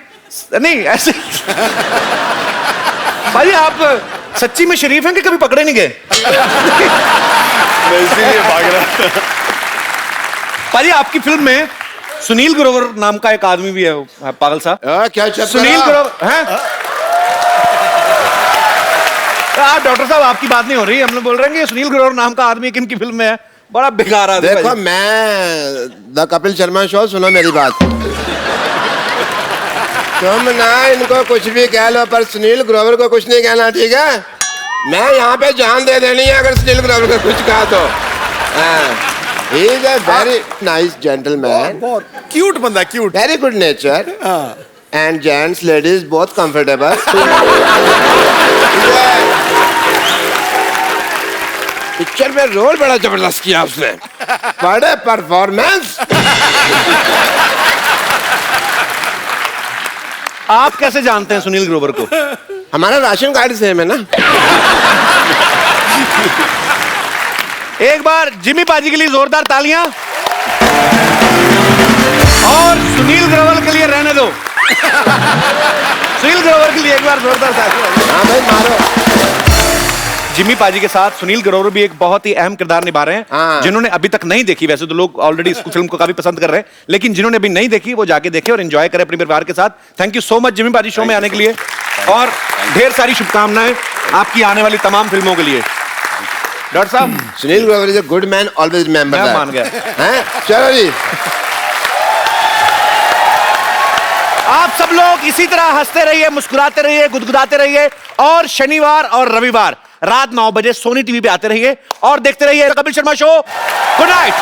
नहीं ऐसे पाजी आप सच्ची में शरीफ हैं कि कभी पकड़े नहीं गए? मैं इसीलिए भाग रहा। पाजी आपकी फिल्म में सुनील ग्रोवर नाम का एक आदमी भी है, पागल साहब। क्या सुनील ग्रोवर हैं? आप डॉक्टर साहब आपकी बात नहीं हो रही, हम लोग बोल रहे हैं कि सुनील ग्रोवर नाम का आदमी किन की फिल्म में है, बड़ा बेकार आदमी। देखो मैं द कपिल शर्मा शो, सुनो मेरी बात। तुम ना इनको कुछ भी कह लो पर सुनील ग्रोवर को कुछ नहीं कहना, ठीक है? मैं यहाँ पे जान दे देनी है अगर सुनील ग्रोवर को कुछ कहा तो। He is a very nice gentleman, बहुत क्यूट बंदा, cute, very good nature, and gents ladies both comfortable. Picture में रोल बड़ा जबरदस्त किया उसने, बड़े परफॉर्मेंस। आप कैसे जानते हैं सुनील ग्रोवर को? हमारा राशन कार्ड से है मैं ना। एक बार जिमी पाजी के लिए जोरदार तालियां और सुनील ग्रोवर के लिए रहने दो। सुनील ग्रोवर के लिए एक बार जोरदार तालियां। हाँ भाई मारो। जिमी पाजी के साथ सुनील ग्रोवर भी एक बहुत ही अहम किरदार निभा रहे हैं। जिन्होंने अभी तक नहीं देखी, वैसे तो लोग ऑलरेडी इस फिल्म को काफी पसंद कर रहे हैं, लेकिन जिन्होंने अभी नहीं देखी वो जाके देखें और एंजॉय करें अपने परिवार के साथ। Thank you so much Jimmy पाजी शो में आने के लिए, और ढेर सारी शुभकामनाएं आपकी आने वाली तमाम फिल्मों के लिए। डॉक्टर साहब, Sunil Grover is a good man, always remember that. मान गया। हैं? चलो जी। आप सब लोग इसी तरह हंसते रहिए, मुस्कुराते रहिए, गुदगुदाते रहिए, और शनिवार और रविवार रात 9 बजे सोनी टीवी पे आते रहिए और देखते रहिए Kapil Sharma show. Good night.